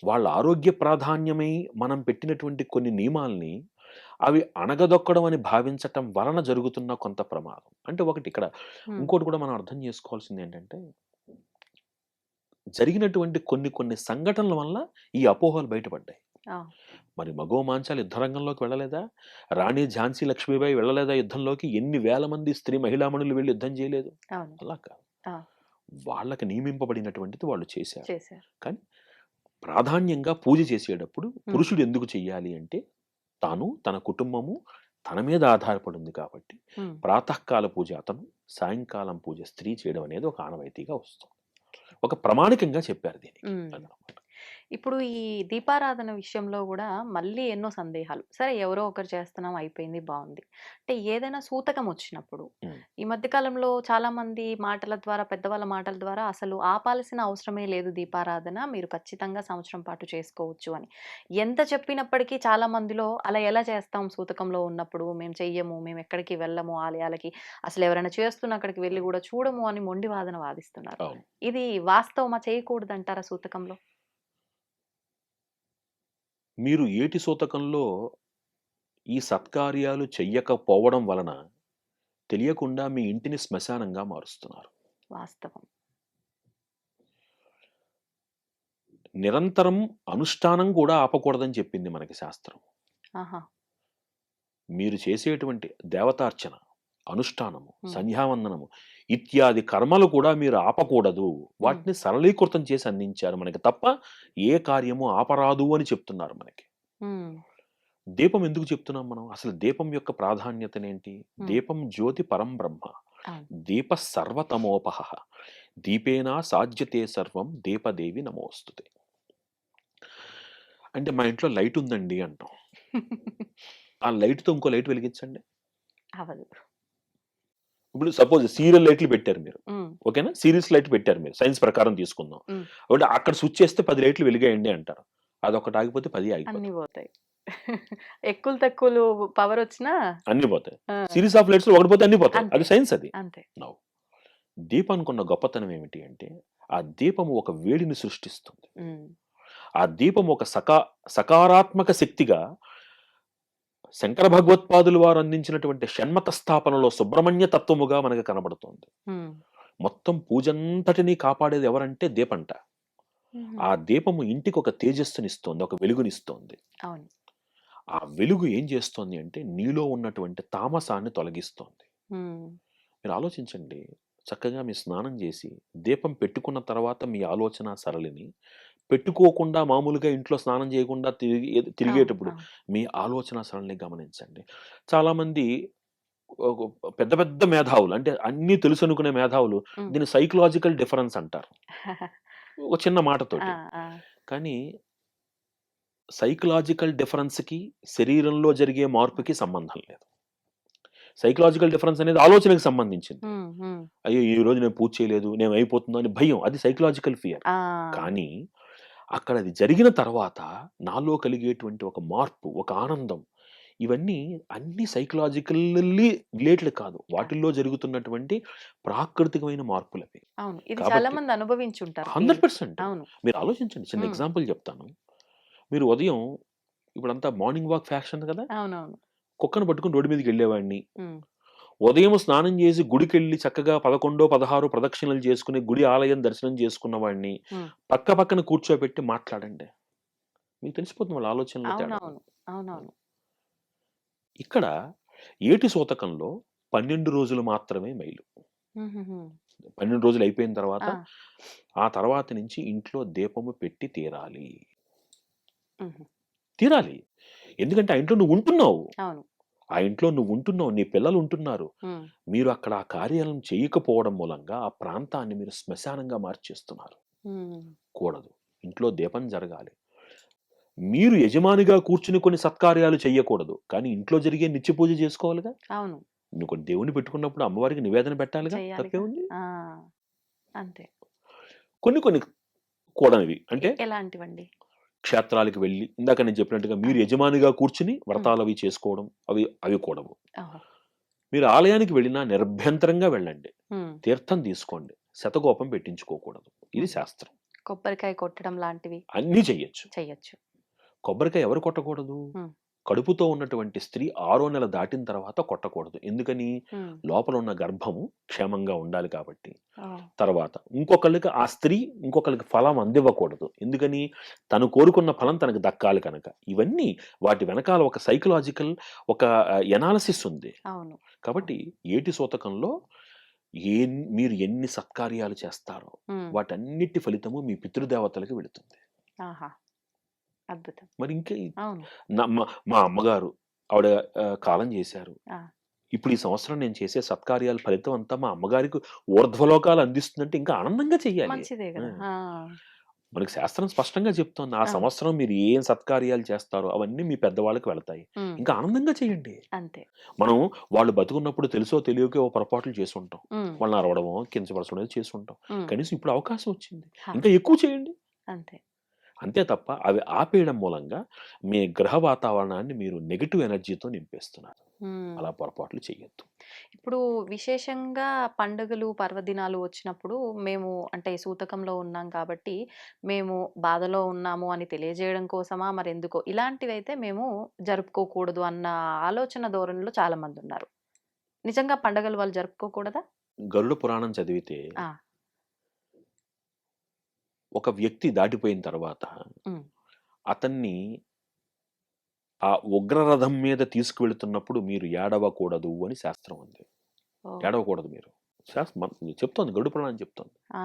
వాళ్ళ ఆరోగ్య ప్రాధాన్యమై మనం పెట్టినటువంటి కొన్ని నియమాల్ని అవి అణగదొక్కడం అని భావించటం వలన జరుగుతున్న కొంత ప్రమాదం. అంటే ఒకటి ఇక్కడ హ్మ్. ఇంకోటి కూడా మనం అర్థం చేసుకోవాల్సిందేంటంటే, జరిగినటువంటి కొన్ని సంఘటనల వల్ల ఈ అపోహలు బయటపడ్డాయి. ఆ! మరి మగవ మాంచాలు యుద్ధ రంగంలోకి వెళ్ళలేదా? రాణి ఝాన్సీ లక్ష్మీబాయి వెళ్ళలేదా యుద్ధంలోకి? ఎన్ని వేల మంది స్త్రీ మహిళామణులు వెళ్లి యుద్ధం చేయలేదు? అవును. అలా కాదు. ఆ! వాళ్ళకి నియమింపబడినటువంటిది వాళ్ళు చేశారు. చేశారు. కానీ ప్రాధాన్యంగా పూజ చేసేటప్పుడు హ్మ్. పురుషుడు ఎందుకు చెయ్యాలి అంటే, తాను, తన కుటుంబము తన మీద ఆధారపడి ఉంది కాబట్టి, హ్మ్. ప్రాతఃకాల పూజ అతను, సాయంకాలం పూజ స్త్రీ చేయడం అనేది ఒక ఆనవాయితీగా వస్తుంది. ఒక ప్రామాణికంగా చెప్పారు దీనికి. హ్మ్. అదనమాట. ఇప్పుడు ఈ దీపారాధన విషయంలో గూడా మళ్ళీ ఎన్నో సందేహాలు. సరే ఎవరో ఒకరు చేస్తున్నాం అయిపోయింది బావుంది. అంటే ఏదైనా సూతకం వచ్చినప్పుడు హ్మ్. ఈ మధ్య కాలంలో చాలామంది మాటల ద్వారా పెద్దవాళ్ళ మాటల ద్వారా అసలు ఆపాల్సిన అవసరమే లేదు దీపారాధన. మీరు ఖచ్చితంగా సంవత్సరం పాటు చేసుకోవచ్చు అని. ఎంత చెప్పినప్పటికీ చాలా మందిలో అలా ఎలా చేస్తాం సూతకంలో ఉన్నప్పుడు మేము చెయ్యము, మేమెక్కడికి వెళ్ళము ఆలయాలకి. అసలు ఎవరైనా చేస్తున్న అక్కడికి వెళ్లి గూడా చూడము అని మొండి వాదన వాదిస్తున్నారు. అవును. ఇది వాస్తవమా? చేయకూడదంటారా సూతకంలో? మీరు ఏటి సూతకంలో ఈ సత్కార్యాలు చెయ్యకపోవడం వలన తెలియకుండా మీ ఇంటిని శ్మశానంగా మారుస్తున్నారు. వాస్తవం. నిరంతరం అనుష్ఠానం కూడా ఆపకూడదని చెప్పింది మనకి శాస్త్రం. ఆహా! మీరు చేసేటువంటి దేవతార్చన, అనుష్ఠానము, హ్మ్. సంధ్యావందనము ఇత్యాది కర్మలు కూడా మీరు ఆపకూడదు. వాటిని సరళీకృతం చేసి అందించారు మనకి తప్ప ఏ కార్యము ఆపరాదు అని చెప్తున్నారు మనకి. హ్మ్. దీపం ఎందుకు చెప్తున్నాం మనం? అసలు దీపం యొక్క ప్రాధాన్యతనేంటి? హ్మ్. దీపం జ్యోతి పరం బ్రహ్మ. అవును. దీప సర్వతమోపహః. దీపేనా సాధ్యతే సర్వం దీపదేవి నమోస్తుతే. అంటే మా ఇంట్లో లైట్ ఉందండి అంటాం. ఆ లైట్‌తో ఇంకో లైట్ వెలిగించండి. అవ్వదు. ఇప్పుడు సపోజ్ సీరియల్ లైట్లు పెట్టారు మీరు. హ్మ్. ఓకేనా? సీరీస్ లైట్ పెట్టారు మీరు. సైన్స్ ప్రకారం తీసుకుందాం. హ్మ్. అంటే అక్కడ స్విచ్ చేస్తే 10 లైట్లు వెలిగాయండి అంటారు. అదొకటి ఆగిపోతే 10 ఆగిపోతాయి. అన్నీ పోతాయి. ఎక్కులు తక్కువలు పవరొచ్చినా అన్నీ పోతాయి. ఆ! సీరీస్ ఆఫ్ లైట్స్‌లో ఒకటి పోతే అన్నీ పోతాయి. అంతే. అది సైన్స్ అది. అంతే. నౌ దీపానికున్న గొప్పతనం ఏమిటి అంటే, ఆ దీపం ఒక వేడిని సృష్టిస్తుంది. హ్మ్. ఆ దీపం ఒక సకారాత్మక శక్తిగా శంకర భగవత్పాదులు వారు అందించినటువంటి షణ్మత స్థాపనలో సుబ్రహ్మణ్య తత్వముగా మనకు కనబడుతోంది. హ్మ్. మొత్తం పూజంతటిని కాపాడేది ఎవరంటే దీపంట. హుహు. ఆ దీపము ఇంటికి ఒక తేజస్సునిస్తోంది. ఒక వెలుగునిస్తోంది. అవును. ఆ వెలుగు ఏం చేస్తోంది అంటే, నీలో ఉన్నటువంటి తామసాన్ని తొలగిస్తోంది. హ్మ్. మీరు ఆలోచించండి. చక్కగా మీరు స్నానం చేసి, దీపం పెట్టుకున్న తర్వాత మీ ఆలోచన సరళిని, పెట్టుకోకుండా మామూలుగా ఇంట్లో స్నానం చేయకుండా అవును. తిరిగేటప్పుడు అవును. మీ ఆలోచన సరళిని గమనించండి. చాలామంది ఒక పెద్ద పెద్ద మేధావులు అంటే అన్నీ తెలుసనుకునే మేధావులు హ్మ్. దీన్ని సైకలాజికల్ డిఫరెన్స్ అంటారు. ఒక చిన్న ఆ! మాటతోటి. ఆ! కానీ సైకలాజికల్ డిఫరెన్స్‌కి, శరీరంలో జరిగే మార్పుకి సంబంధం లేదు. సైకలాజికల్ డిఫరెన్స్ అనేది ఆలోచనకి సంబంధించింది. హ్మ్. హ్మ్. అయ్యో! ఈరోజు నేను పూజ చేయలేదు. నేను అయిపోతుందో అని భయం. అది సైకలాజికల్ ఫియర్. ఆ! కానీ అక్కడ అది జరిగిన తర్వాత నాలో కలిగేటువంటి ఒక మార్పు, ఒక ఆనందం ఇవన్నీ అన్నీ సైకలాజికల్లీ రిలేటెడ్ కాదు. కాదు. వాటిల్లో జరుగుతున్నటువంటి ప్రాకృతికమైన మార్పులవి. అవును. ఇది చాలా కాబట్టి మంది అనుభవించుంటారు ఫీల్. 100% అవును. మీరు ఆలోచించండి. చిన్న హ్మ్. ఎగ్జాంపుల్ చెప్తాను. మీరు ఉదయం ఇప్పుడంతా మార్నింగ్ వాక్ ఫ్యాషన్ కదా! అవునవును. కుక్కను పట్టుకొని రోడ్డు మీదకెళ్ళేవాడిని. హ్మ్. ఉదయం స్నానం చేసి గుడికెళ్ళి చక్కగా 11, 16 ప్రదక్షిణలు చేసుకొని గుడి ఆలయం దర్శనం చేసుకున్న వాడిని హ్మ్. పక్క పక్కన కూర్చోబెట్టి మాట్లాడండి. మీకు తెలిసిపోతుంది వాళ్ళ ఆలోచనలో తేడా. అవునవును. అవునవును. ఇక్కడ ఏటి సూతకంలో 12 రోజులు మాత్రమే మైలు. హుహుహు. 12 రోజులు అయిపోయిన తర్వాత, ఆ! ఆ తర్వాత నుంచి ఇంట్లో దీపము పెట్టి తీరాలి. హుహు. తీరాలి. ఎందుకంటే ఆ ఇంట్లో నువ్వు ఉంటున్నావు. అవును. ఆ ఇంట్లో నువ్వు ఉంటున్నావు. నీ పిల్లలు ఉంటున్నారు. హ్మ్. మీరు అక్కడ ఆ కార్యాలను చేయకపోవడం మూలంగా ఆ ప్రాంతాన్ని మీరు శ్మశానంగా మార్చేస్తున్నారు. హ్మ్. కూడదు. ఇంట్లో దీపం జరగాలి. మీరు యజమానిగా కూర్చుని కొన్ని సత్కార్యాలు చెయ్యకూడదు. కానీ ఇంట్లో జరిగే నిత్య పూజ చేసుకోవాలిగా. అవును. నువ్వు దేవుడిని పెట్టుకున్నప్పుడు అమ్మవారికి నివేదన పెట్టాలిగా. చెయ్యాలిగా. తప్పేముంది? ఆ! అంతే. కొన్ని కొన్ని కూడనివి. అంటే ఎలాంటివండి? క్షేత్రాలకు వెళ్లి ఇందాక నేను చెప్పినట్టుగా ఆ! మీరు యజమానిగా కూర్చుని హ్మ్. వ్రతాలవి చేసుకోవడం అవి అవి కూడవు. ఓహో! మీరు ఆలయానికి వెళ్ళినా నిర్భ్యంతరంగా వెళ్ళండి. హ్మ్. తీర్థం తీసుకోండి. శతకోపం పెట్టించుకోకూడదు. ఇది హుహు. శాస్త్రం. కొబ్బరికాయ కొట్టడం లాంటివి అన్నీ చెయ్యొచ్చు. చెయ్యొచ్చు. కొబ్బరికాయ ఎవరు కొట్టకూడదు? హ్మ్. కడుపుతో ఉన్నటువంటి స్త్రీ 6వ నెల దాటిన తర్వాత కొట్టకూడదు. ఎందుకని? హ్మ్. లోపల ఉన్న గర్భము క్షేమంగా ఉండాలి కాబట్టి. ఓహ్! తర్వాత ఇంకొకళ్ళకి ఆ స్త్రీ ఇంకొకళ్ళకి ఫలం అందివ్వకూడదు. ఎందుకని? తను కోరుకున్న ఫలం తనకు దక్కాలి కనుక. ఇవన్నీ వాటి వెనకాల ఒక సైకలాజికల్ ఒక ఎనాలిసిస్ ఉంది. అవును. కాబట్టి ఏటి సూతకంలో మీరు ఎన్ని సత్కార్యాలు చేస్తారో హ్మ్. వాటన్నిటి ఫలితము మీ పితృదేవతలకి వెళుతుంది. ఆహా! అద్భుతం. మరి ఇంకే అవును. మా అమ్మగారు ఆవిడ కాలం చేశారు. ఆ! ఇప్పుడు ఈ సంవత్సరం నేను చేసే సత్కార్యాల ఫలితం అంతా మా అమ్మగారికి ఊర్ధ్వలోకాలు అందిస్తుందంటే ఇంకా ఆనందంగా చెయ్యాలి. మంచిదే ఆ! గదా! ఆ! మనకి శాస్త్రం స్పష్టంగా చెప్తోంది. ఆ అవును. సంవత్సరం మీరు ఏం సత్కార్యాలు చేస్తారో అవన్నీ మీ పెద్దవాళ్ళకి వెళతాయి. హ్మ్. ఇంకా ఆనందంగా చేయండి. అంతే. మనం వాళ్ళు బతుకున్నప్పుడు తెలుసో తెలియకో ఓ పొరపాట్లు చేసుంటాం. హ్మ్. వాళ్ళని అరవడమో, కించపరచడమో చేసుంటాం. హ్మ్. కనీసం ఇప్పుడు అవకాశం వచ్చింది. ఆ! ఇంకా ఎక్కువ చేయండి. అంతే. అంతే తప్ప అవి ఆపేయడం మూలంగా మీ గ్రహ వాతావరణాన్ని మీరు నెగెటివ్ ఎనర్జీతో నింపేస్తున్నారు. హ్మ్. అలా పొరపాట్లు చేయొద్దు. ఇప్పుడు విశేషంగా పండుగలు, పర్వదినాలు వచ్చినప్పుడు మేము అంటే సూతకంలో ఉన్నాం కాబట్టి, మేము బాధలో ఉన్నాము అని తెలియజేయడం కోసమా మరెందుకో ఇలాంటివైతే మేము జరుపుకోకూడదు అన్న ఆలోచన ధోరణిలో చాలామందున్నారు. నిజంగా పండగలు వాళ్ళు జరుపుకోకూడదా? గరుడ పురాణం చదివితే ఆ! ఒక వ్యక్తి దాటిపోయిన తర్వాత ఉమ్, అతన్ని ఆ ఉగ్రరథం మీద తీసుకువెళుతున్నప్పుడు మీరు ఏడవకూడదు అని శాస్త్రం ఉంది. ఓ, ఏడవకూడదు మీరు. చెప్తోంది గరుడ పురాణం చెప్తోంది. ఆ,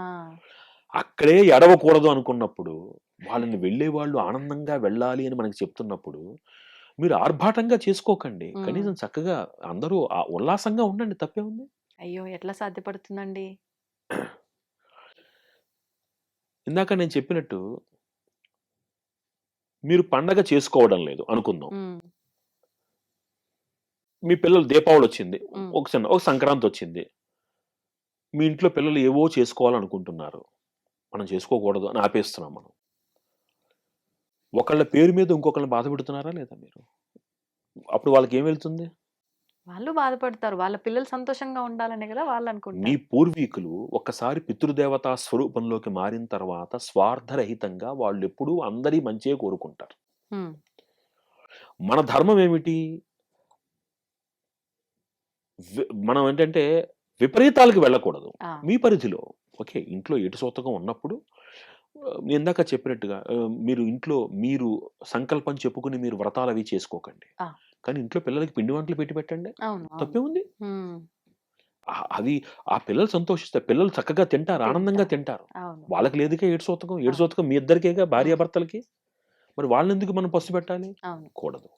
అక్కడే ఏడవకూడదు అనుకున్నప్పుడు వాళ్ళని వెళ్ళే వాళ్ళు ఆనందంగా వెళ్ళాలి అని మనకి చెప్తున్నప్పుడు మీరు ఆర్భాటంగా చేసుకోకండి. ఉమ్. కనీసం చక్కగా అందరూ ఆ ఉల్లాసంగా ఉండండి. తప్పే ఉంది. అయ్యో ఎట్లా సాధ్యపడుతుందండి? ఇందాక నేను చెప్పినట్టు మీరు పండగ చేసుకోవడం లేదు అనుకుందాం. ఉమ్, మీ పిల్లలు దీపావళి వచ్చింది, ఉమ్, ఒక సంక్రాంతి వచ్చింది, మీ ఇంట్లో పిల్లలు ఏవో చేసుకోవాలనుకుంటున్నారు, మనం చేసుకోకూడదు అని ఆపేస్తున్నాం మనం. ఒకళ్ళ పేరు మీద ఇంకొకళ్ళని బాధ పెడుతున్నారా లేదా మీరు? అప్పుడు వాళ్ళకి ఏం వెళ్తుంది? వాళ్ళు బాధపడతారు. వాళ్ళ పిల్లలు సంతోషంగా ఉండాలనే కదా వాళ్ళు మీ అనుకుంటారు. పూర్వీకులు ఒక్కసారి పితృదేవతా స్వరూపంలోకి మారిన తర్వాత స్వార్థరహితంగా వాళ్ళు ఎప్పుడూ అందరి మంచే కోరుకుంటారు. ఉమ్, మన ధర్మం ఏమిటి? మనం ఏంటంటే విపరీతాలకు వెళ్ళకూడదు. ఆ, మీ పరిధిలో ఓకే, ఇంట్లో ఎటు సూతకం ఉన్నప్పుడు నేను ఇందాక చెప్పినట్టుగా మీరు ఇంట్లో మీరు సంకల్పం చెప్పుకుని మీరు వ్రతాలు అవి చేసుకోకండి. ఆ, కానీ ఇంట్లో పిల్లలకి పిండి వంటలు పెట్టి పెట్టండి. అవును అవును. తప్పే ఉంది. ఉమ్, అవి ఆ పిల్లలు సంతోషిస్తారు. పిల్లలు చక్కగా తింటారు, ఆనందంగా తింటారు. తింటారు. అవును వాళ్ళకి లేదుగా ఏడు సూతకం. ఏడు అవును. సూతకం మీ ఇద్దరికేగా, ఉమ్, భార్యాభర్తలకి. మరి వాళ్ళెందుకు మనం పస్తు పెట్టాలి? అవును. కూడదు.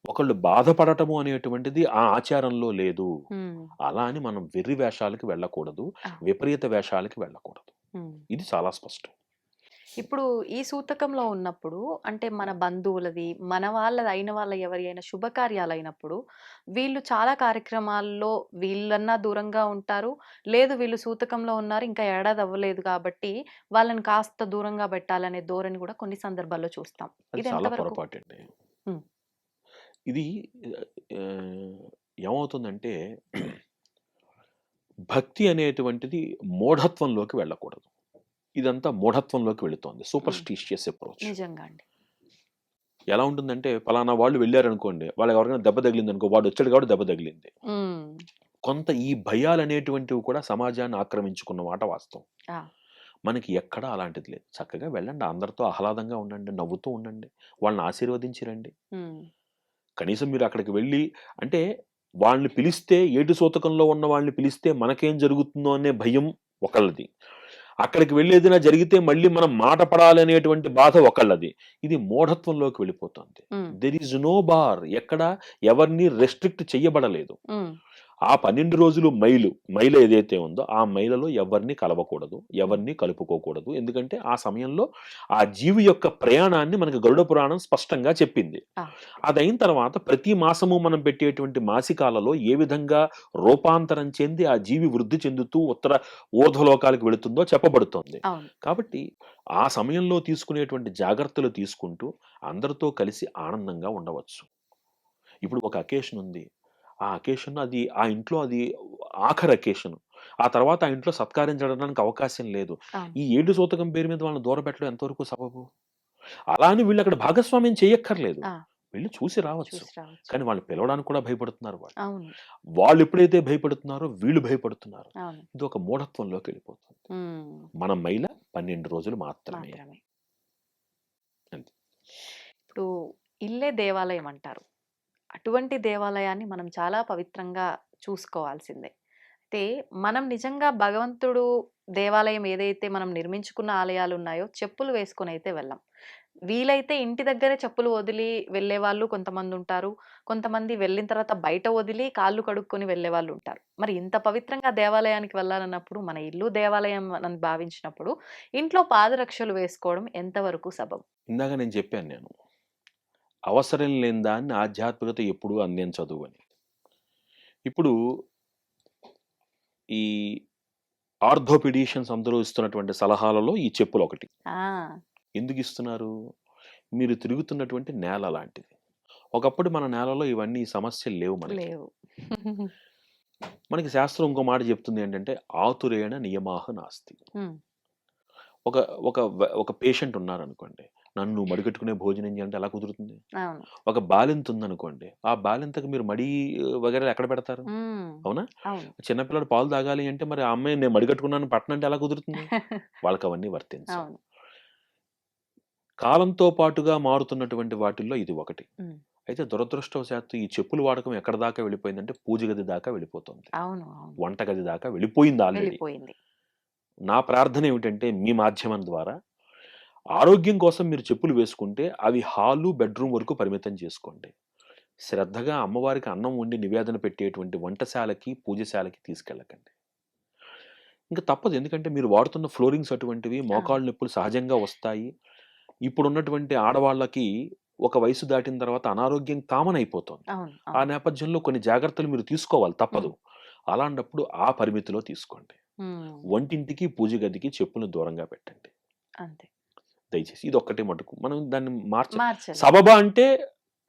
ఒకళ్ళు బాధపడటము అనేటువంటిది ఆ ఆచారంలో లేదు. ఉమ్, అలా అని మనం వెర్రి వేషాలకి వెళ్ళకూడదు. ఆ, విపరీత వేషాలకి వెళ్ళకూడదు. ఉమ్. ఇది చాలా స్పష్టం. ఇప్పుడు ఈ సూతకంలో ఉన్నప్పుడు అంటే మన బంధువులది, మన వాళ్ళది అయిన వాళ్ళ ఎవరి అయినా శుభకార్యాలైనప్పుడు వీళ్ళు చాలా కార్యక్రమాల్లో వీళ్ళన్నా దూరంగా ఉంటారు. లేదు వీళ్ళు సూతకంలో ఉన్నారు ఇంకా ఏడాది అవ్వలేదు కాబట్టి వాళ్ళని కాస్త దూరంగా పెట్టాలనే ధోరణి కూడా కొన్ని సందర్భాల్లో చూస్తాం. అది ఇది చాలా ఎంతవరకు? పొరపాటండి. ఉమ్, ఇది ఆహ్, ఏమవుతుందంటే భక్తి అనేటువంటిది మూఢత్వంలోకి వెళ్ళకూడదు. ఇదంతా మూఢత్వంలోకి వెళుతోంది. ఉమ్, సూపర్‌స్టిషియస్ అప్రోచ్. నిజంగా అండి. ఎలా ఉంటుందంటే పలానా వాళ్ళు వెళ్లారనుకోండి, వాళ్ళకి ఎవరికైనా దెబ్బ తగిలిందనుకో, వాడు వచ్చాడు కాబట్టి దెబ్బ తగిలింది. ఉమ్, కొంత ఈ భయాలనేటువంటివి కూడా సమాజాన్ని ఆక్రమించుకున్న మాట వాస్తవం. ఆ, మనకి ఎక్కడా అలాంటిది లేదు. చక్కగా వెళ్ళండి. అందరితో ఆహ్లాదంగా ఉండండి. నవ్వుతూ ఉండండి. వాళ్ళని ఆశీర్వదించి రండి. ఉమ్, కనీసం మీరు అక్కడికి వెళ్ళి అంటే వాళ్ళని పిలిస్తే ఏటు సూతకంలో ఉన్న వాళ్ళని పిలిస్తే మనకేం జరుగుతుందో అనే భయం ఒకళ్ళది. అక్కడికి వెళ్ళి ఏదైనా జరిగితే మళ్ళీ మనం మాట పడాలి అనేటువంటి బాధ ఒకళ్ళది. ఇది మూఢత్వంలోకి వెళ్ళిపోతుంది. ఉమ్, దెర్ ఈజ్ నో బార్. ఎక్కడ ఎవరిని రెస్ట్రిక్ట్ చెయ్యబడలేదు. ఉమ్, ఆ 12 రోజులు మైల ఏదైతే ఉందో ఆ మైలలో ఎవరిని కలవకూడదు, ఉమ్, ఎవరిని కలుపుకోకూడదు. ఎందుకంటే ఆ సమయంలో ఆ జీవి యొక్క ప్రయాణాన్ని మనకి గరుడ పురాణం స్పష్టంగా చెప్పింది. ఆ, అదైన తర్వాత ప్రతి మాసము మనం పెట్టేటువంటి మాసికాలలో ఏ విధంగా రూపాంతరం చెంది ఆ జీవి వృద్ధి చెందుతూ ఊర్ధ్వలోకాలకు వెళుతుందో చెప్పబడుతోంది. అవును. కాబట్టి ఆ సమయంలో తీసుకునేటువంటి జాగ్రత్తలు తీసుకుంటూ అందరితో కలిసి ఆనందంగా ఉండవచ్చు. ఇప్పుడు ఒక అకేషన్ ఉంది. ఆ అకేషన్ అది ఆ ఇంట్లో అది ఆఖరి అకేషన్. ఆ తర్వాత ఆ ఇంట్లో సత్కార్యం జరగడానికి అవకాశం లేదు. అవును. ఈ ఏడు సూతకం పేరు మీద వాళ్ళని దూరపెట్టడం ఎంతవరకు సబబు? అలా అని వీళ్ళు అక్కడ భాగస్వామ్యం చేయక్కర్లేదు. ఆ, వెళ్లి చూసి రావచ్చు. చూసి రావచ్చు. కానీ వాళ్ళని పిలవడానికి కూడా భయపడుతున్నారు వాళ్ళు. అవును వాళ్ళు ఎప్పుడైతే భయపడుతున్నారో వీళ్ళు భయపడుతున్నారు. అవును. ఇది ఒక మూఢత్వంలోకి వెళ్ళిపోతుంది. ఉమ్, మన మైల 12 రోజులు మాత్రమే. మాత్రమే. అంతే. ఇప్పుడు ఇల్లే దేవాలయం అంటారు. అటువంటి దేవాలయాన్ని మనం చాలా పవిత్రంగా చూసుకోవాల్సిందే. అయితే మనం నిజంగా భగవంతుడు దేవాలయం ఏదైతే మనం నిర్మించుకున్న ఆలయాలు ఉన్నాయో చెప్పులు వేసుకొని అయితే వెళ్ళం. వీలైతే ఇంటి దగ్గరే చెప్పులు వదిలి వెళ్ళే వాళ్ళు కొంతమంది ఉంటారు. కొంతమంది వెళ్ళిన తర్వాత బయట వదిలి కాళ్ళు కడుక్కొని వెళ్ళే వాళ్ళు ఉంటారు. మరి ఇంత పవిత్రంగా దేవాలయానికి వెళ్ళాలన్నప్పుడు మన ఇల్లు దేవాలయం అని భావించినప్పుడు ఇంట్లో పాదరక్షలు వేసుకోవడం ఎంతవరకు సబబు? ఇందాక నేను చెప్పాను నేను. అవసరం లేని దాన్ని ఆధ్యాత్మికత ఎప్పుడూ అందించదు అని. ఇప్పుడు ఈ ఆర్థోపెడిషియన్స్ అందరూ ఇస్తున్నటువంటి సలహాలలో ఈ చెప్పులు ఒకటి. ఆ, ఎందుకు ఇస్తున్నారు? మీరు తిరుగుతున్నటువంటి నేల లాంటిది. ఒకప్పుడు మన నేలలో ఇవన్నీ సమస్యలు లేవు మనకి. లేవు. మనకి శాస్త్రం ఇంకో మాట చెప్తుంది ఏంటంటే ఆతురేణ నియమాహ నాస్తి. ఉమ్, ఒక ఒక ఒక పేషెంట్ ఉన్నారనుకోండి, నన్ను మడికట్టుకునే భోజనం చేయాలంటే ఎలా కుదురుతుంది? అవును. ఒక బాలింత ఉందనుకోండి, ఆ బాలింతకు మీరు మడి వగైరా ఎక్కడ పెడతారు? ఉమ్, అవునా? అవును. చిన్నపిల్లడు పాలు తాగాలి అంటే మరి ఆ అమ్మాయి నేను మడికట్టుకున్నాను పట్టనంటే ఎలా కుదురుతుంది? వాళ్ళకి అవన్నీ వర్తించవు. అవును. కాలంతో పాటుగా మారుతున్నటువంటి వాటిల్లో ఇది ఒకటి. ఉమ్, అయితే దురదృష్టవశాత్తు ఈ చెప్పుల వాడకం ఎక్కడ దాకా వెళ్ళిపోయిందంటే పూజ గది దాకా వెళ్ళిపోతుంది. అవును అవును వంటగది దాకా వెళ్ళిపోయింది ఆల్రెడీ. వెళ్ళిపోయింది. నా ప్రార్థన ఏమిటంటే మీ మాధ్యమం ద్వారా ఆరోగ్యం కోసం మీరు చెప్పులు వేసుకుంటే అవి హాలు, బెడ్రూమ్ వరకు పరిమితం చేసుకోండి. శ్రద్ధగా అమ్మవారికి అన్నం వండి నివేదన పెట్టేటువంటి వంటశాలకి, పూజశాలకి తీసుకెళ్ళకండి. ఇంకా తప్పదు. ఎందుకంటే మీరు వాడుతున్న ఫ్లోరింగ్స్ అటువంటివి, ఆ, మోకాళ్ళ నొప్పులు సహజంగా వస్తాయి. ఇప్పుడున్నటువంటి ఆడవాళ్ళకి ఒక వయసు దాటిన తర్వాత అనారోగ్యం కామన్ అయిపోతుంది. అవును ఆ అవును నేపథ్యంలో కొన్ని జాగ్రత్తలు మీరు తీసుకోవాలి, తప్పదు. ఉమ్, అలాంటప్పుడు ఆ పరిమితిలో తీసుకోండి. ఉమ్, వంటింటికి, పూజ గదికి చెప్పులను దూరంగా పెట్టండి అంతే. దయచేసి. ఇదొక్కటే మటుకు మనం దాన్ని మార్చాలి, సబబా అంటే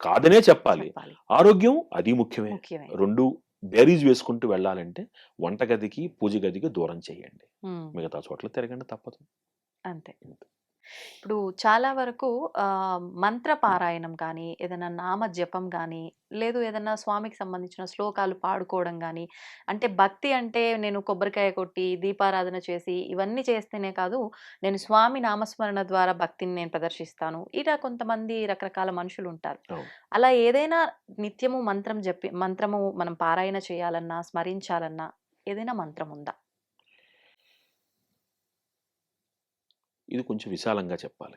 కాదనే చెప్పాలి. చెప్పాలి, ఆరోగ్యం అది ముఖ్యమే. ముఖ్యమే. 2 బేరీజ్ వేసుకుంటూ వెళ్ళాలంటే వంటగదికి, పూజ గదికి దూరం చేయండి. ఉమ్, మిగతా చోట్ల తిరగండి, తప్పదు. అంతే. ఇప్పుడు చాలా వరకు మంత్ర పారాయణం కానీ, ఏదైనా నామ జపం కానీ, లేదు ఏదైనా స్వామికి సంబంధించిన శ్లోకాలు పాడుకోవడం కానీ, అంటే భక్తి అంటే నేను కొబ్బరికాయ కొట్టి, దీపారాధన చేసి, ఇవన్నీ చేస్తేనే కాదు, నేను స్వామి నామస్మరణ ద్వారా భక్తిని నేను ప్రదర్శిస్తాను. ఇలా కొంతమంది రకరకాల మనుషులు ఉంటారు. అవును. అలా ఏదైనా నిత్యము మంత్రము మనం పారాయణ చేయాలన్నా, స్మరించాలన్నా ఏదైనా మంత్రం ఉందా? ఇది కొంచెం విశాలంగా చెప్పాలి.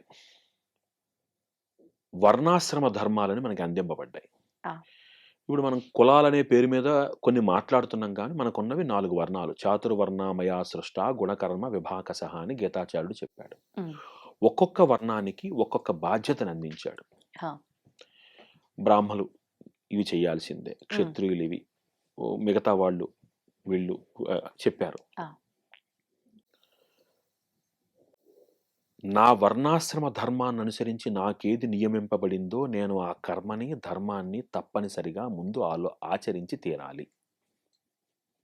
వర్ణాశ్రమ ధర్మాలని మనకి అందింపబడ్డాయి. ఆ, ఇప్పుడు మనం కులాలనే పేరు మీద కొన్ని మాట్లాడుతున్నాం కానీ మనకున్నవి 4 వర్ణాలు. చాతుర్వర్ణమయా సృష్ట గుణకర్మ విభాకసహ అని గీతాచార్యుడు చెప్పాడు. ఉమ్, ఒక్కొక్క వర్ణానికి ఒక్కొక్క బాధ్యతను అందించాడు. హా, బ్రాహ్మలు ఇవి చేయాల్సిందే, ఉమ్, క్షత్రియులు ఇవి, మిగతా వాళ్ళు వీళ్ళు చెప్పారు. ఆ, నా వర్ణాశ్రమ ధర్మాన్ని అనుసరించి నాకేది నియమింపబడిందో నేను ఆ కర్మని, ధర్మాన్ని తప్పనిసరిగా ముందు ఆచరించి తీరాలి.